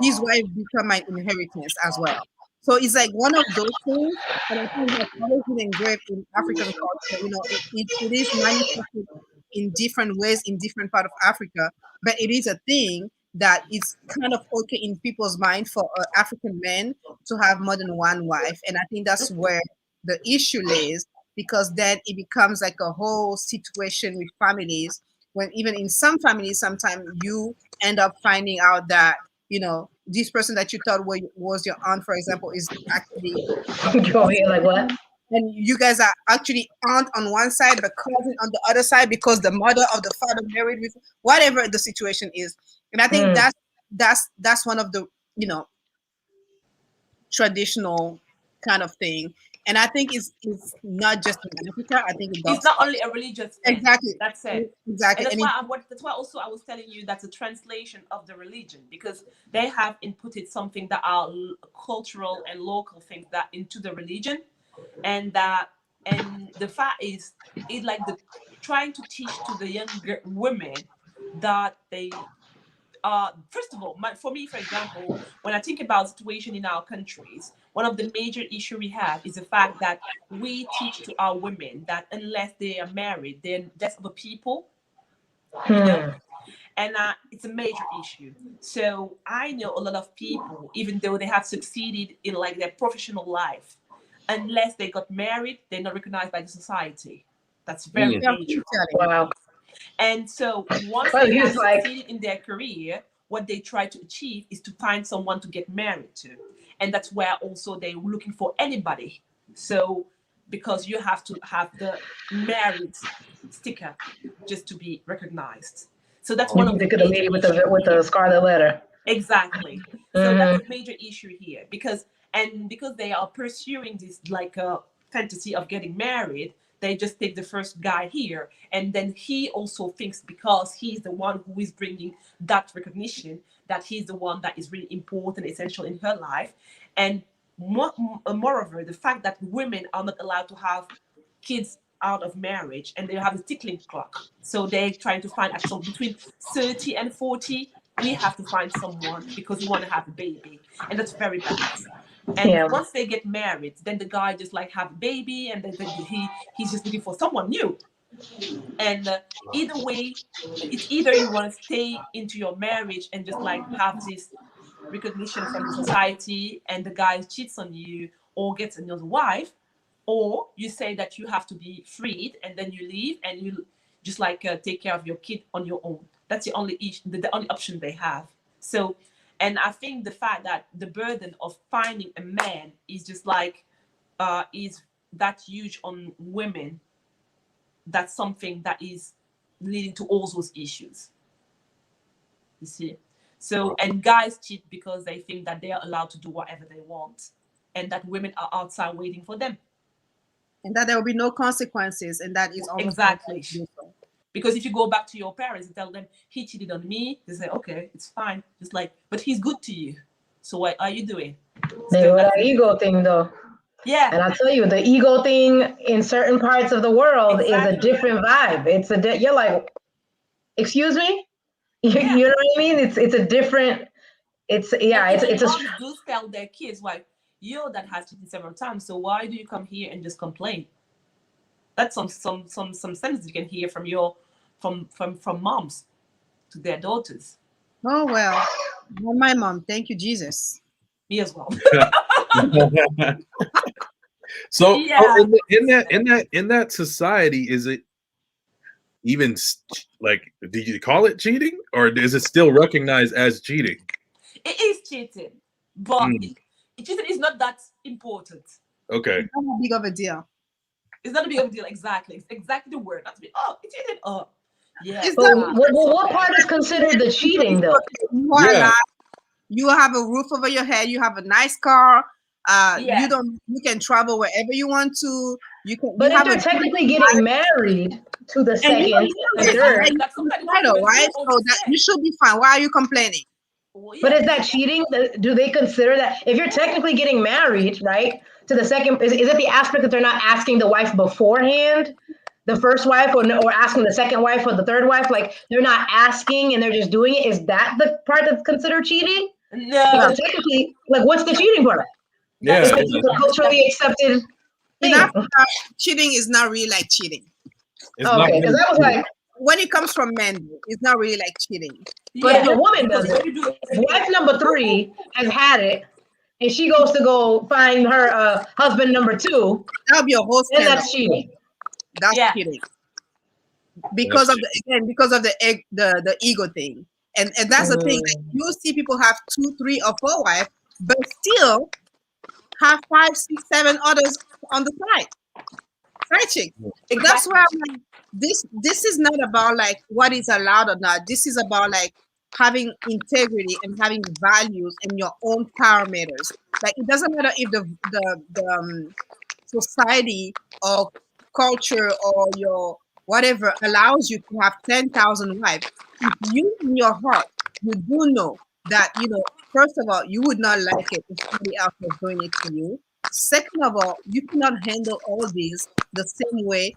his wife become my inheritance as well. So it's like one of those things, and I think that's always been engraved in African culture. It is manifested in different ways in different part of Africa, but it is a thing that it's kind of okay in people's mind for African men to have more than one wife, and I think that's where the issue lays, because then it becomes like a whole situation with families, when even in some families sometimes you end up finding out that this person that you thought was your aunt, for example, is actually You over here like what? and you guys are actually aunt on one side but cousin on the other side because the mother of the father married with whatever the situation is. And I think Mm. that's one of the traditional kind of thing. And I think it's not just in Africa. I think it It's does not only a religious thing. exactly, That's it. And exactly, and that's why also I was telling you that's a translation of the religion because they have inputted something that are cultural and local things that into the religion, and the fact is it's like the trying to teach to the younger women that they first of all, for me, for example, when I think about situation in our countries, one of the major issue we have is the fact that we teach to our women that unless they are married, then that's other people, you know, Hmm. and it's a major issue. So I know a lot of people, even though they have succeeded in like their professional life, unless they got married, they're not recognized by the society. That's very Mm. yeah, major. Wow. And so once Well, they he have was like, succeeded in their career, what they try to achieve is to find someone to get married to. And that's where also they're looking for anybody. So because you have to have the married sticker just to be recognized. So that's one of the major lady with the scarlet letter. Exactly. So that's a major issue here because they are pursuing this like a fantasy of getting married, they just take the first guy here, and then he also thinks because he's the one who is bringing that recognition that he's the one that is really important, essential in her life. And moreover, the fact that women are not allowed to have kids out of marriage and they have a tickling clock. So they're trying to find at some between 30 and 40, we have to find someone because we want to have a baby. And that's very bad. And once they get married, then the guy just like have a baby and then he's just looking for someone new. And either way, it's either you want to stay into your marriage and just like have this recognition from the society and the guy cheats on you or gets another wife, or you say that you have to be freed and then you leave and you just like take care of your kid on your own. That's the only option they have. So, and I think the fact that the burden of finding a man is just like is that huge on women. That's something that is leading to all those issues. You see? So, and guys cheat because they think that they are allowed to do whatever they want and that women are outside waiting for them. And that there will be no consequences, and that is almost exactly. Because if you go back to your parents and tell them he cheated on me, they say, okay, it's fine. Just like, but he's good to you. So what are you doing? That ego thing though. Yeah. And I'll tell you, the ego thing in certain parts of the world is a different vibe. It's you're like, excuse me? You know what I mean? It's a different, it's a moms do tell their kids, like, your dad has cheated several times, so why do you come here and just complain? That's some sentences you can hear from moms to their daughters. Oh well, my mom. Thank you, Jesus. Me as well. So in that society, is it even like, do you call it cheating, or is it still recognized as cheating? It is cheating, but cheating is not that important. Okay. It's not a big of a deal. It's not a big of a deal, exactly. It's exactly the word. Not to be, oh, it cheated. Oh, yeah. What part is considered the cheating though? You have a roof over your head. You have a nice car. You can travel wherever you want to. You can. But if you're technically getting married to the second, third, right? So that you should be fine. Why are you complaining? But is that cheating? Do they consider that if you're technically getting married, right, to the second? Is it the aspect that they're not asking the wife beforehand, the first wife, or asking the second wife or the third wife? Like they're not asking and they're just doing it. Is that the part that's considered cheating? No. Because technically, like, what's the cheating part? Yeah, it's a culturally accepted thing. Cheating is not really like cheating. Okay, because I was like, when it comes from men, it's not really like cheating. But if a woman does it, if wife number 3 has had it, and she goes to go find her husband number 2, that'll be a whole scandal. Then that's cheating. That's cheating. Because of the ego thing, and that's the thing. Like, you see people have 2, 3, or 4 wives, but still have 5, 6, 7 others on the side. Side chick. Exactly. That's why I'm like, this is not about like what is allowed or not. This is about like having integrity and having values and your own parameters. Like it doesn't matter if the society or culture or your whatever allows you to have 10,000 wives. If you in your heart you do know that, first of all, you would not like it if somebody else was doing it to you. Second of all, you cannot handle all these the same way,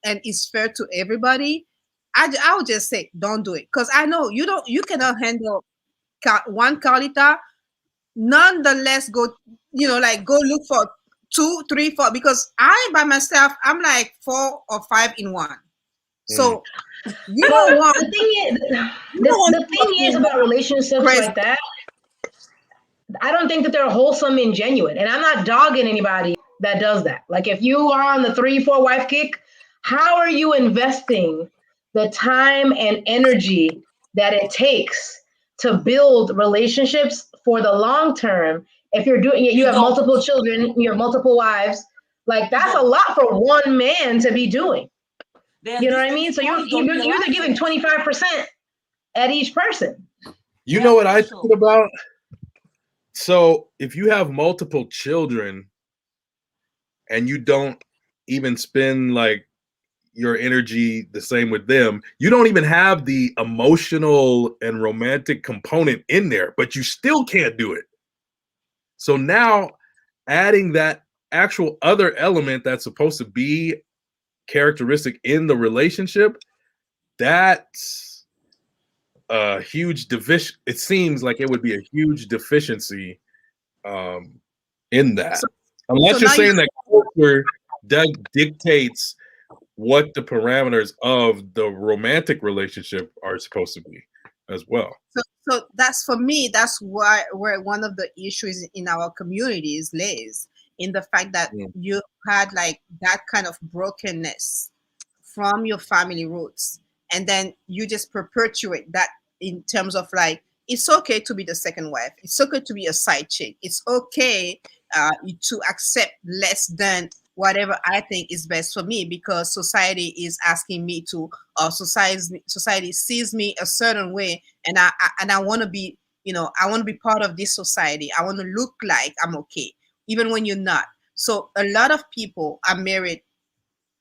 and it's fair to everybody. I would just say don't do it, because I know you cannot handle one Carlita. Nonetheless, go look for 2, 3, 4, because I by myself I'm like 4 or 5 in one. So you don't want. The thing is about relationships like that. I don't think that they're wholesome and genuine, and I'm not dogging anybody that does that. Like if you are on the 3, 4 wife kick, how are you investing the time and energy that it takes to build relationships for the long term. If you're doing it, you have multiple children, you have multiple wives, like that's a lot for one man to be doing. You know what I mean? So you're either giving 25% at each person. You know what I think about? So if you have multiple children and you don't even spend like your energy the same with them, you don't even have the emotional and romantic component in there, but you still can't do it. So now adding that actual other element that's supposed to be characteristic in the relationship, that's a huge deficiency. It seems like it would be a huge deficiency in that. Unless you're saying that culture dictates what the parameters of the romantic relationship are supposed to be as well. So that's, for me, that's where one of the issues in our communities lays, in the fact that you had like that kind of brokenness from your family roots, and then you just perpetuate that in terms of like, it's okay to be the second wife, it's okay to be a side chick, it's okay to accept less than whatever I think is best for me, because society is asking me to, or society sees me a certain way, and I want to be, I want to be part of this society. I want to look like I'm okay, even when you're not. So a lot of people are married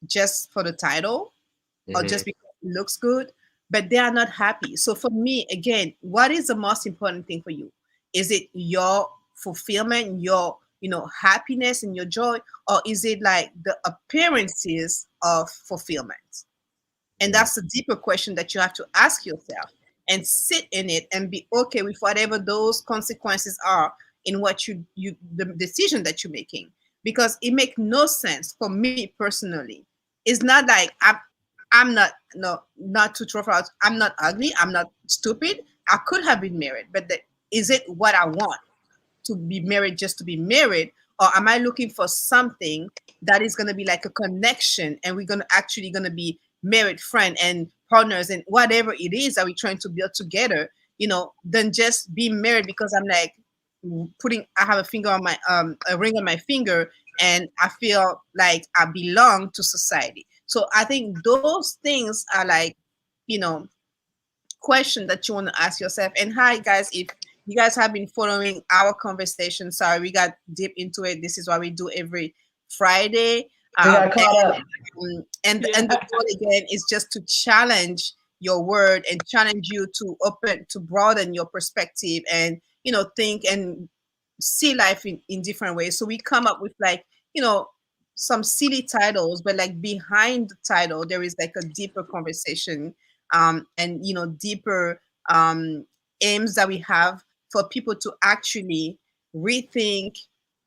just for the title, or just because it looks good, but they are not happy. So for me, again, what is the most important thing for you? Is it your fulfillment, your happiness and your joy, or is it like the appearances of fulfillment? And that's a deeper question that you have to ask yourself, and sit in it and be okay with whatever those consequences are in what the decision that you're making. Because it makes no sense for me personally. It's not like I'm not, not to throw out, I'm not ugly, I'm not stupid. I could have been married, but is it what I want? To be married just to be married, or am I looking for something that is going to be like a connection, and we're going to be married friend and partners, and whatever it is that we're trying to build together, than just be married because I'm like I have a ring on my finger, and I feel like I belong to society. So I think those things are like, question that you want to ask yourself. And hi guys, if you guys have been following our conversation, sorry we got deep into it. This is what we do every Friday. We got caught up. And the goal again is just to challenge your word and challenge you to broaden your perspective, and think and see life in different ways. So we come up with like, some silly titles, but like behind the title there is like a deeper conversation, and deeper aims that we have for people to actually rethink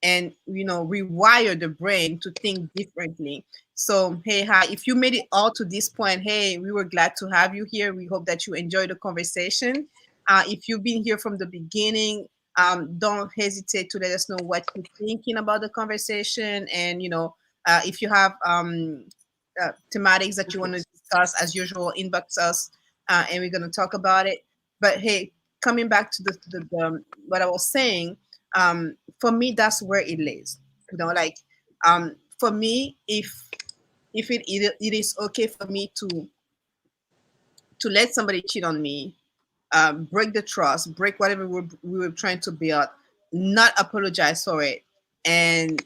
and rewire the brain to think differently. So hey, hi, if you made it all to this point, hey, we were glad to have you here. We hope that you enjoyed the conversation. If you've been here from the beginning, don't hesitate to let us know what you're thinking about the conversation, and if you have thematics that you want to discuss, as usual, inbox us, and we're going to talk about it. But hey, coming back to the what I was saying, for me, that's where it lays. Like for me, if it is okay for me to let somebody cheat on me, break the trust, break whatever we were trying to build, not apologize for it, and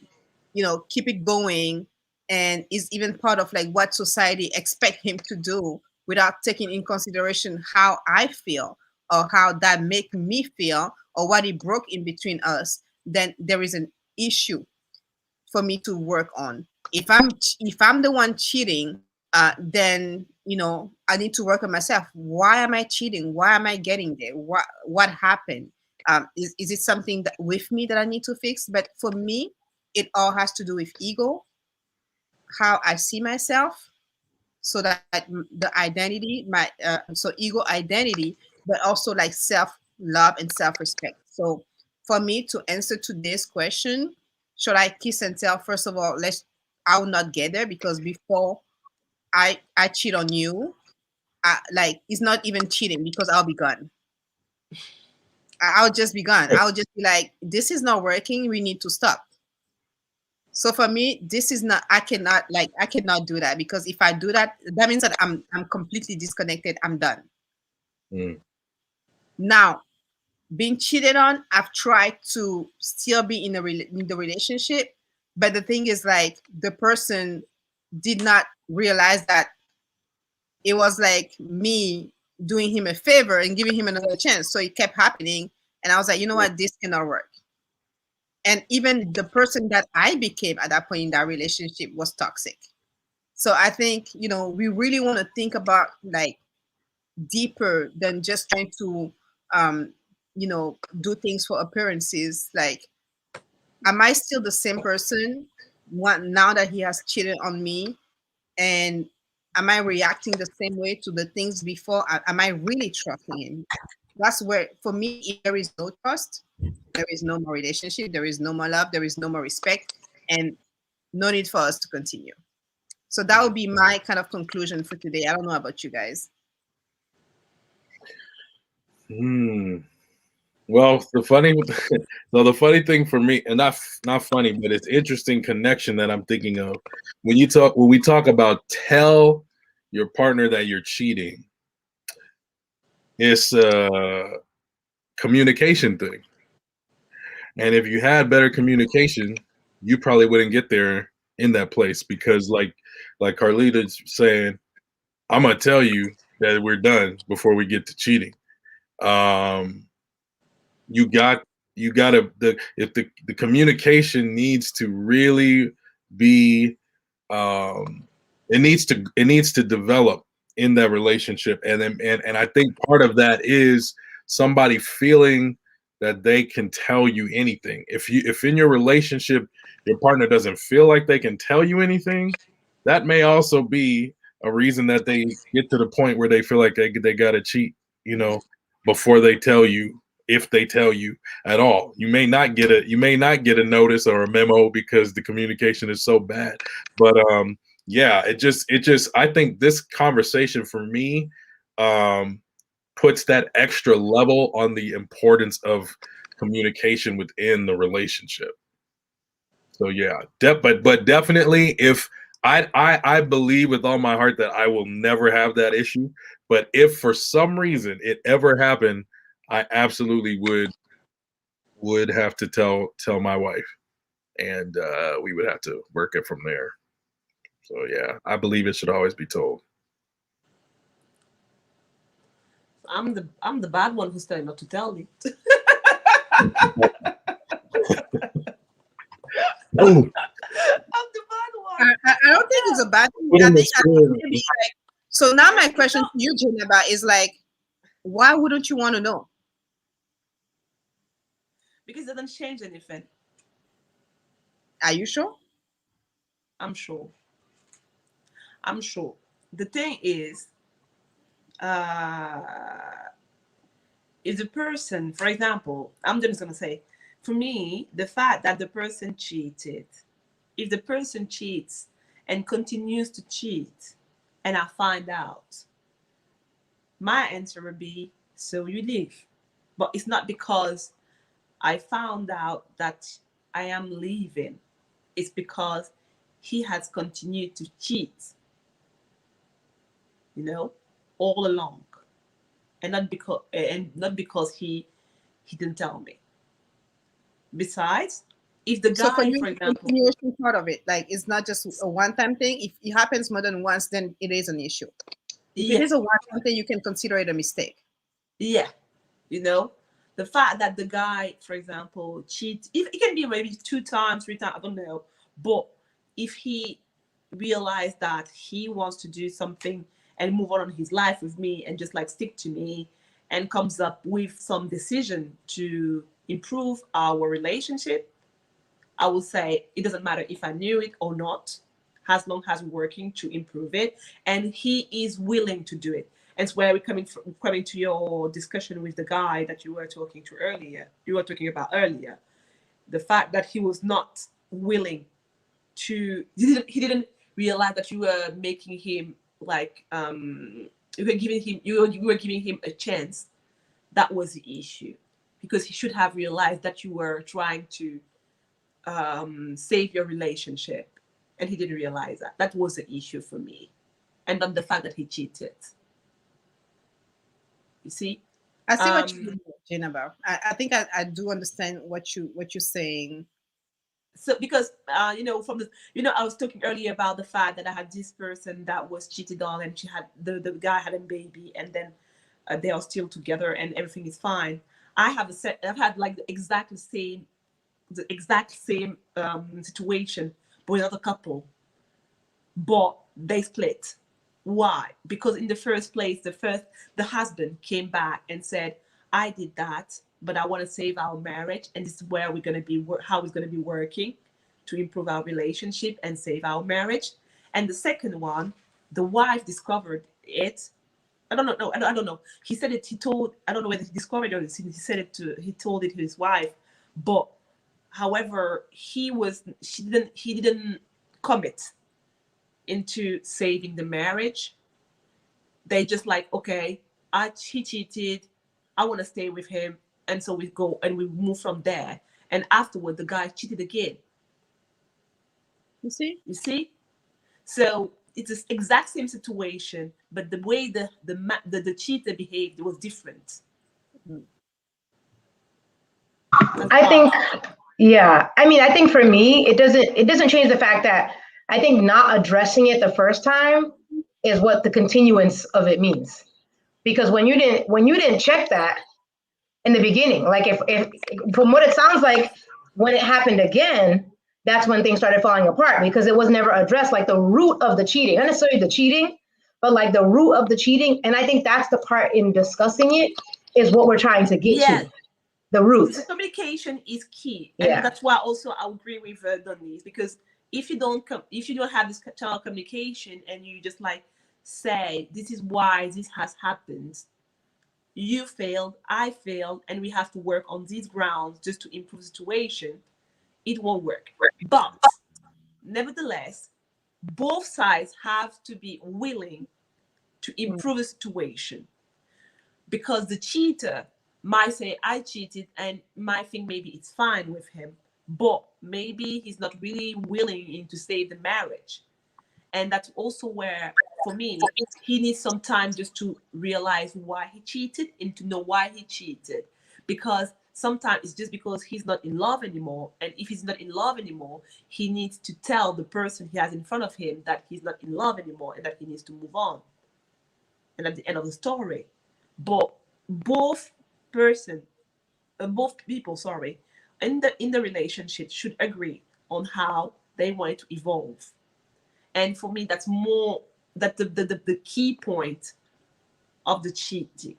keep it going, and is even part of like what society expect him to do, without taking in consideration how I feel, or how that make me feel, or what it broke in between us, then there is an issue for me to work on. If I'm the one cheating, then I need to work on myself. Why am I cheating? Why am I getting there? What happened? Is it something that with me that I need to fix? But for me, it all has to do with ego, how I see myself, so that the identity, so ego identity, but also like self-love and self-respect. So for me to answer to this question, should I kiss and tell? First of all, I will not get there, because before I cheat on you, like it's not even cheating, because I'll be gone. I'll just be gone. I'll just be like, this is not working. We need to stop. So for me, this is not, I cannot do that, because if I do that, that means that I'm completely disconnected. I'm done. Mm. Now, being cheated on, I've tried to still be in the relationship, but the thing is, like, the person did not realize that it was like me doing him a favor and giving him another chance. So it kept happening, and I was like, you know what, this cannot work. And even the person that I became at that point in that relationship was toxic. So I think, we really want to think about, like, deeper than just trying to, do things for appearances. Like, am I still the same person now that he has cheated on me? And am I reacting the same way to the things before? Am I really trusting him? That's where, for me, if there is no trust, there is no more relationship, there is no more love, there is no more respect, and no need for us to continue. So that would be my kind of conclusion for today. I don't know about you guys. Well, the funny thing for me, and not funny, but it's interesting connection that I'm thinking of when we talk about tell your partner that you're cheating. It's a communication thing. And if you had better communication, you probably wouldn't get there in that place, because like Carlita's saying, I'm gonna tell you that we're done before we get to cheating. You gotta if the communication needs to really be it needs to develop in that relationship, and I think part of that is somebody feeling that they can tell you anything. If in your relationship your partner doesn't feel like they can tell you anything, that may also be a reason that they get to the point where they feel like they gotta cheat, before they tell you, if they tell you at all. You may not get a notice or a memo because the communication is so bad. But yeah, it just I think this conversation for me puts that extra level on the importance of communication within the relationship. So yeah, but definitely, if I believe with all my heart that I will never have that issue. But if for some reason it ever happened, I absolutely would have to tell my wife, and we would have to work it from there. So yeah, I believe it should always be told. I'm the bad one who's telling not to tell me. Oh. I'm the bad one. I don't think it's a bad thing. I think maybe, like, so now my question to you, Geneva, is like, why wouldn't you want to know? Because it doesn't change anything. Are you sure? I'm sure. The thing is, if the person, for example, I'm just going to say, for me, the fact that the person cheated, if the person cheats and continues to cheat, and I find out, my answer would be, so you leave. But it's not because I found out that I am leaving. It's because he has continued to cheat, all along, and not because he didn't tell me. Besides, if the So for guy, you, for the example, continuation part of it, like, it's not just a one-time thing. If it happens more than once, then it is an issue. If it is a one-time thing, you can consider it a mistake. Yeah, the fact that the guy, for example, cheats, if it can be maybe 2 times, 3 times, I don't know, but if he realized that he wants to do something and move on his life with me and just like stick to me, and comes up with some decision to improve our relationship, I will say it doesn't matter if I knew it or not, as long as we're working to improve it, and he is willing to do it. And it's where we're coming to your discussion with the guy that you were talking about earlier. The fact that he was not willing to, he didn't realize that you were making him like, you were giving him a chance that was the issue, because he should have realized that you were trying to save your relationship, and he didn't realize that. That was the issue for me, and not the fact that he cheated. You see? I see what you mean, Jennifer. I think I do understand what you're saying. So because from the I was talking earlier about the fact that I had this person that was cheated on, and she had the guy had a baby, and then they are still together and everything is fine. I've had like the exact same situation with another couple, but they split. Why? Because in the first place, the husband came back and said, I did that, but I want to save our marriage, and this is where we're going to be, how it's going to be working to improve our relationship and save our marriage. And the second one, the wife discovered it. I don't know. I don't know. He said it. I don't know whether he discovered it or he told it to his wife. But however, he didn't commit into saving the marriage. They just like, okay, he cheated. I want to stay with him. And so we go and we move from there. And afterward, the guy cheated again. You see? So it's the exact same situation, but the way the cheater behaved was different. I think, yeah. I mean, I think for me, it doesn't change the fact that I think not addressing it the first time is what the continuance of it means. Because when you didn't check that in the beginning, like if from what it sounds like, when it happened again, that's when things started falling apart, because it was never addressed, like the root of the cheating, not necessarily the cheating, but like the root of the cheating. And I think that's the part in discussing it is what we're trying to get to. The root. The communication is key. Yeah. And that's why also I agree with Denise, because if you don't have this channel of communication and you just like say, this is why this has happened, you failed, I failed, and we have to work on these grounds just to improve the situation, it won't work. But nevertheless, both sides have to be willing to improve the situation, because the cheater might say, I cheated, and might think maybe it's fine with him, but maybe he's not really willing to save the marriage. And that's also where, for me, he needs some time just to realize why he cheated and to know why he cheated. Because sometimes it's just because he's not in love anymore. And if he's not in love anymore, he needs to tell the person he has in front of him that he's not in love anymore and that he needs to move on. And at the end of the story. But both people, in the relationship should agree on how they want to evolve. And for me, that's more that the key point of the cheating.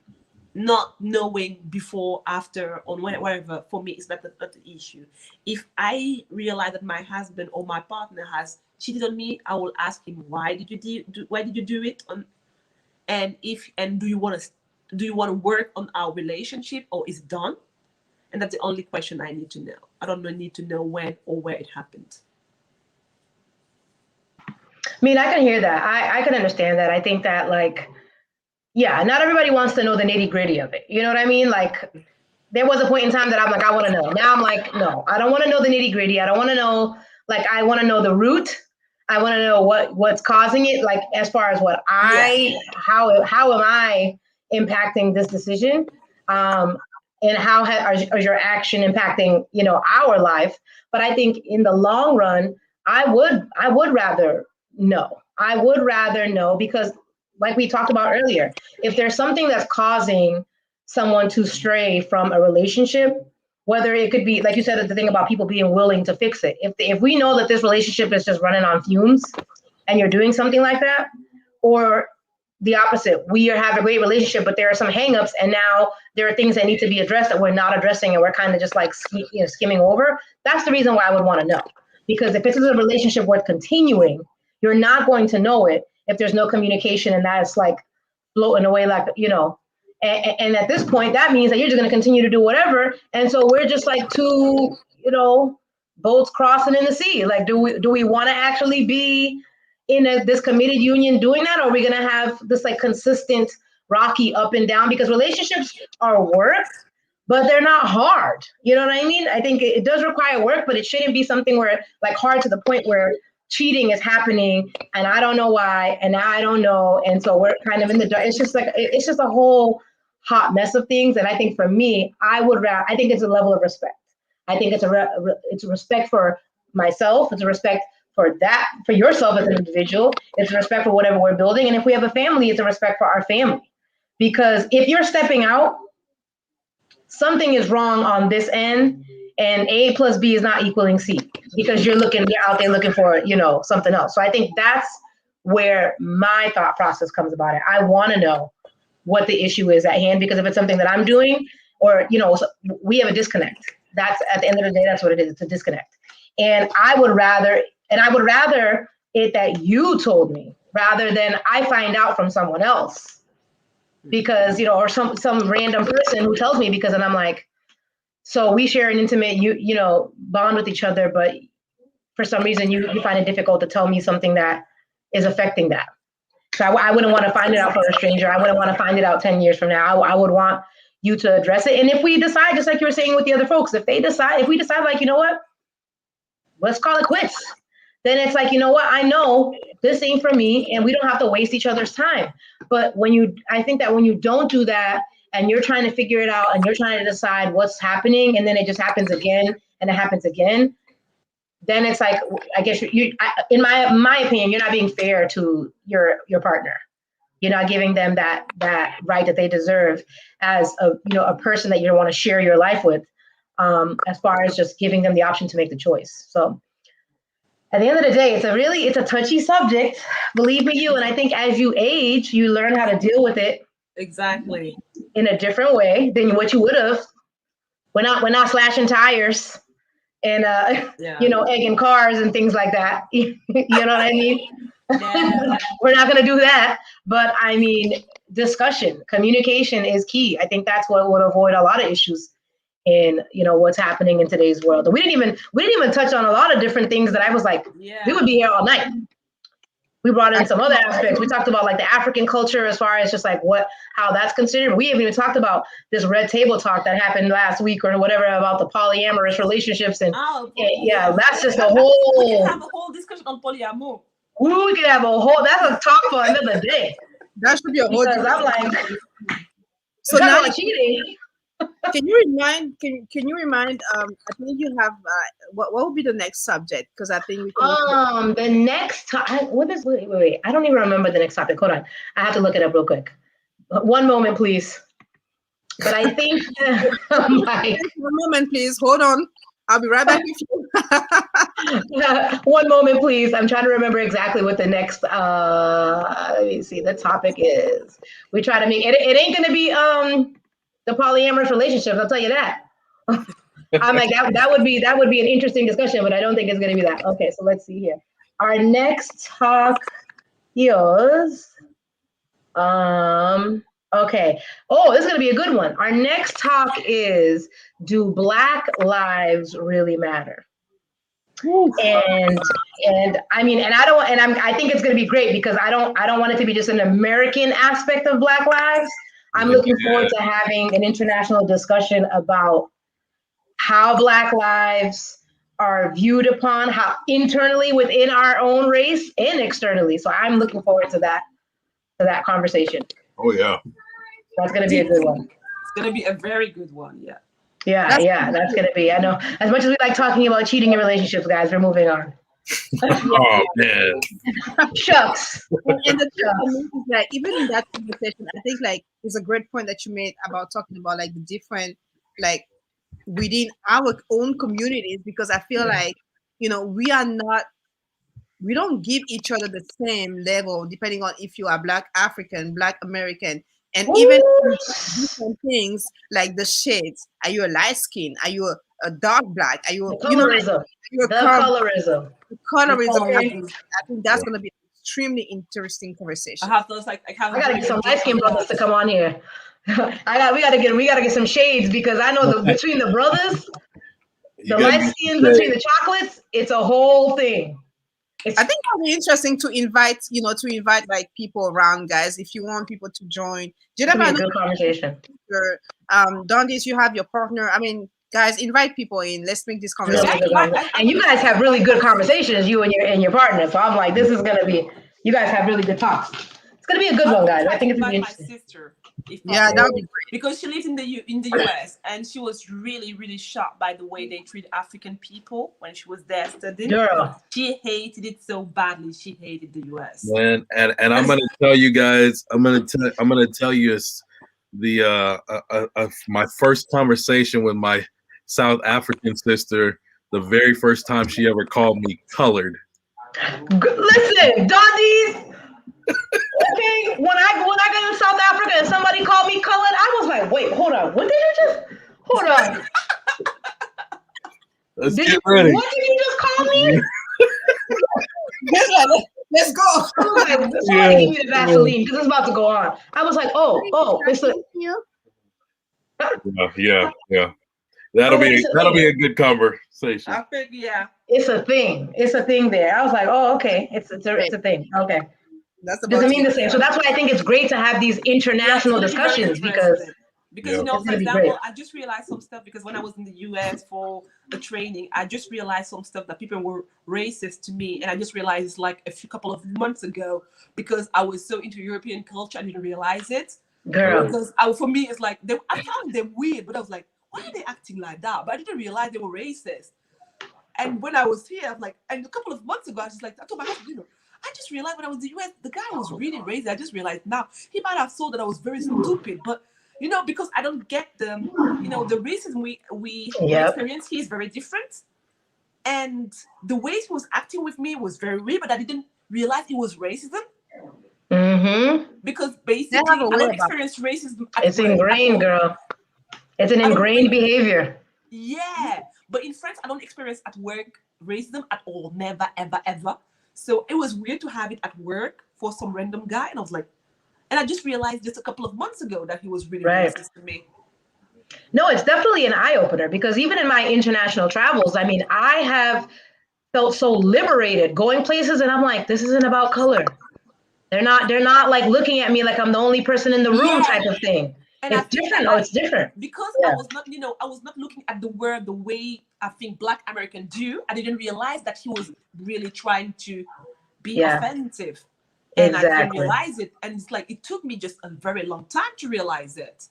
Not knowing before, after, or whatever, for me, is not the issue. If I realize that my husband or my partner has cheated on me, I will ask him, why did you do it? And do you want to work on our relationship, or is it done? And that's the only question I need to know. I don't need to know when or where it happened. I mean, I can hear that. I can understand that. I think that, like, yeah, not everybody wants to know the nitty gritty of it. You know what I mean? Like, there was a point in time that I'm like, I want to know. Now I'm like, no, I don't want to know the nitty gritty. I don't want to know, like, I want to know the root. I want to know what's causing it. Like, as far as what how am I impacting this decision? And how is your action impacting, our life? But I think in the long run, I would rather know. I would rather know, because like we talked about earlier, if there's something that's causing someone to stray from a relationship, whether it could be, like you said, the thing about people being willing to fix it. If we know that this relationship is just running on fumes and you're doing something like that, or the opposite, we have a great relationship, but there are some hangups, and now there are things that need to be addressed that we're not addressing, and we're kind of just like skimming over. That's the reason why I would want to know. Because if this is a relationship worth continuing, you're not going to know it if there's no communication, and that's like floating away, like, and at this point, that means that you're just going to continue to do whatever. And so we're just like two, boats crossing in the sea. Like, do we want to actually be in this committed union doing that? Or are we going to have this like consistent rocky up and down, because relationships are work, but they're not hard. You know what I mean? I think it does require work, but it shouldn't be something where like hard to the point where cheating is happening and I don't know why, and now I don't know. And so we're kind of in the dark. It's just like, it's just a whole hot mess of things. And I think for me, I think it's a level of respect. I think it's a respect for myself. It's a respect for yourself as an individual. It's a respect for whatever we're building. And if we have a family, it's a respect for our family. Because if you're stepping out, something is wrong on this end, and A plus B is not equaling C, because you're out there looking for, something else. So I think that's where my thought process comes about it. I want to know what the issue is at hand, because if it's something that I'm doing, or, we have a disconnect. That's, at the end of the day, that's what it is. It's a disconnect. And I would rather it that you told me rather than I find out from someone else, because, or some random person who tells me, because then I'm like, so we share an intimate, bond with each other, but for some reason you find it difficult to tell me something that is affecting that. So I wouldn't want to find it out from a stranger. I wouldn't want to find it out 10 years from now. I would want you to address it. And if we decide, just like you were saying with the other folks, if we decide like, you know what, let's call it quits. Then it's like, you know what, I know this ain't for me, and we don't have to waste each other's time. But I think that when you don't do that, and you're trying to figure it out, and you're trying to decide what's happening, and then it just happens again, and it happens again, then it's like, I guess in my opinion, you're not being fair to your partner. You're not giving them that right that they deserve as a person that you want to share your life with, as far as just giving them the option to make the choice. So at the end of the day, it's a touchy subject, believe me, and I think as you age, you learn how to deal with it. Exactly. In a different way than what you would have. We're not slashing tires and egging cars and things like that. You know what I mean? Yeah. We're not going to do that. But I mean, discussion, communication is key. I think that's what would avoid a lot of issues in what's happening in today's world. And we didn't even touch on a lot of different things that I was like, we would be here all night. We brought in some other aspects. We talked about like the African culture, as far as just like how that's considered. We haven't even talked about this red table talk that happened last week or whatever about the polyamorous relationships. And that's just a whole. We can have a whole discussion on polyamour. We could have that's a talk for another day. That should be a whole. Because I'm like, so now cheating. Can you remind? I think you have. What will be the next subject? Because I think we can the next topic. Wait. I don't even remember the next topic. Hold on. I have to look it up real quick. One moment, please. But I think. One moment, please. Hold on. I'll be right back with you. One moment, please. I'm trying to remember exactly what the next. Let me see. The topic is. We try to make it. It ain't gonna be the polyamorous relationships, I'll tell you that. I'm like, that would be an interesting discussion, but I don't think it's going to be that. Okay, so let's see here. Our next talk is, okay. Oh, this is going to be a good one. Our next talk is, do Black lives really matter? And I mean, I think it's going to be great, because I don't want it to be just an American aspect of Black lives. I'm looking forward to having an international discussion about how Black lives are viewed upon, how internally within our own race and externally. So I'm looking forward to that conversation. Oh yeah. That's going to be a good one. It's going to be a very good one. Yeah. Yeah, that's going to be. I know, as much as we like talking about cheating in relationships, guys, we're moving on. Oh man. Shucks. And the thing is that even in that conversation, I think like it's a great point that you made about talking about like the different like within our own communities, because I feel like we don't give each other the same level depending on if you are Black African, Black American, and even different things like the shades. Are you a light skin? Are you a dark Black? Are you colorism? Colorism. Colorism. I think that's going to be an extremely interesting conversation. I gotta get some light skin brothers to come on here. we gotta get some shades, because I know between the brothers, the light skins, between the chocolates, it's a whole thing. I think it'll be interesting to invite, like people around, guys. If you want people to join, It's gonna be a good conversation. Dundee, you have your partner. I mean, guys, invite people in. Let's make this conversation. And you guys have really good conversations, you and your partner. So I'm like, this is gonna be. You guys have really good talks. It's gonna be a good one, guys. I think it's gonna be interesting. My sister, yeah, that would be great. Because she lives in the US, and she was really, really shocked by the way they treat African people when she was there studying. Girl, she hated it so badly. She hated the US. Man, and I'm gonna tell you guys. I'm gonna tell you my first conversation with my South African sister. The very first time she ever called me colored. Listen, Dundee. Okay, when I got in South Africa and somebody called me colored, I was like, wait, hold on. What did you just? Hold on. Let's get ready. What did you just call me? Let's go. I was like, somebody give me the Vaseline because it's about to go on. I was like, oh, it's a. Yeah. That'll be a good conversation. I think, yeah. It's a thing. It's a thing there. I was like, oh, okay. It's a thing. Okay. Doesn't mean the same. So that's why I think it's great to have these international discussions because for example, I just realized some stuff because when I was in the US for the training, I just realized some stuff that people were racist to me, and I just realized it's like a couple of months ago because I was so into European culture, I didn't realize it. Girl, because for me, it's like I found them weird, but I was like, why are they acting like that? But I didn't realize they were racist. And when I was here, I'm like, and a couple of months ago, I told my husband, I just realized when I was in the US, the guy was really racist. I just realized now he might have thought that I was very stupid, but because I don't get the racism we experience here is very different. And the way he was acting with me was very weird, but I didn't realize it was racism. Mm-hmm. Because basically, I don't experience racism. It's ingrained, girl. It's an ingrained behavior. Yeah, but in France, I don't experience at work racism at all. Never, ever, ever. So it was weird to have it at work for some random guy, and I was like, and I just realized just a couple of months ago that he was really racist to me. No, it's definitely an eye-opener because even in my international travels, I mean, I have felt so liberated going places, and I'm like, this isn't about color. They're not like looking at me like I'm the only person in the room type of thing. And it's different. It's different. Because I was not looking at the world the way I think Black Americans do. I didn't realize that he was really trying to be offensive. And I didn't realize it. And it's like, it took me just a very long time to realize it.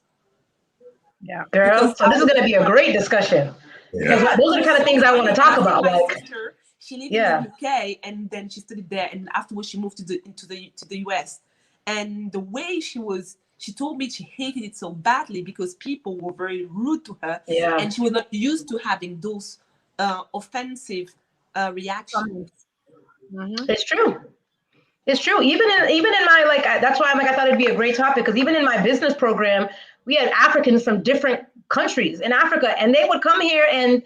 Yeah. Girl, so this is going to be a great discussion. Because those are the kind of things I want to talk about. She lived in the UK and then she studied there. And afterwards she moved to the US. And the way she told me she hated it so badly because people were very rude to her. Yeah. And she was not used to having those offensive reactions. Mm-hmm. It's true. It's true. Even in my that's why I thought it'd be a great topic because even in my business program, we had Africans from different countries in Africa, and they would come here and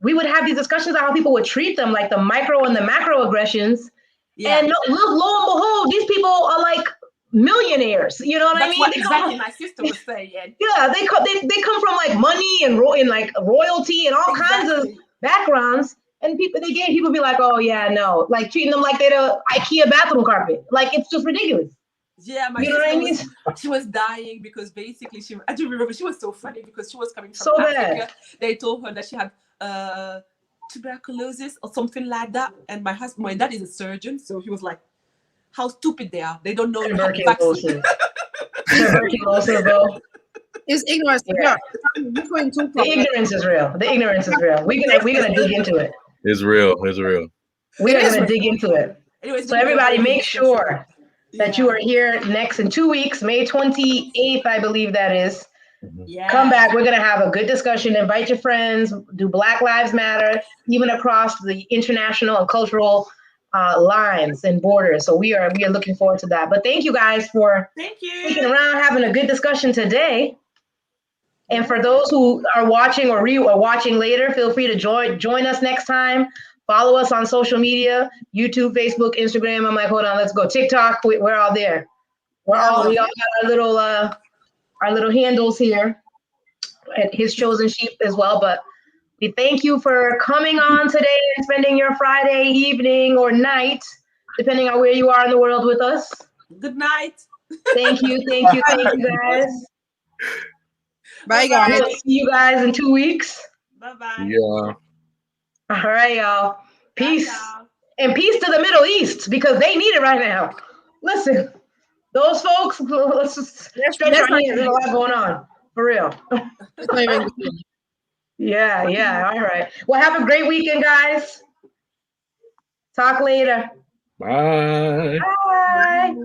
we would have these discussions on how people would treat them, like the micro and the macro aggressions. Yeah. And lo and behold, these people are like millionaires. You know what I mean? What exactly my sister was saying. Yeah, they come from like money and like royalty and all kinds of backgrounds. And people be like, oh yeah, no, like treating them like they're the IKEA bathroom carpet. Like it's just ridiculous. Yeah, my sister she was dying because basically I do remember she was so funny because she was coming from Africa. Bad. They told her that she had tuberculosis or something like that. And my dad is a surgeon, so he was like, how stupid they are. They don't know tuberculosis. Tuberculosis, though. It's ignorance. Yeah. The ignorance is real. The ignorance is real. We're gonna dig into it. It's real. We're gonna dig into it. Anyways, so everybody, make sure that you are here next in 2 weeks, May 28th, I believe that is. Yeah. Come back. We're gonna have a good discussion. Invite your friends. Do Black Lives Matter, even across the international and cultural lines and borders. So we are looking forward to that. But thank you guys for sticking around, having a good discussion today. And for those who are watching or watching later, feel free to join us next time. Follow us on social media, YouTube, Facebook, Instagram. I'm like, hold on, let's go. TikTok, we're all there. We all got our little handles here at His Chosen Sheep as well. But We thank you for coming on today and spending your Friday evening or night, depending on where you are in the world with us. Good night. Thank you, guys. Bye, guys. We'll see you guys in 2 weeks. Bye-bye. Yeah. All right, y'all. Peace. Bye, y'all. And peace to the Middle East because they need it right now. Listen, those folks, let's just stretch our hands. There's a lot going on. For real. It's not even good. Yeah. All right. Well, have a great weekend, guys. Talk later. Bye. Bye.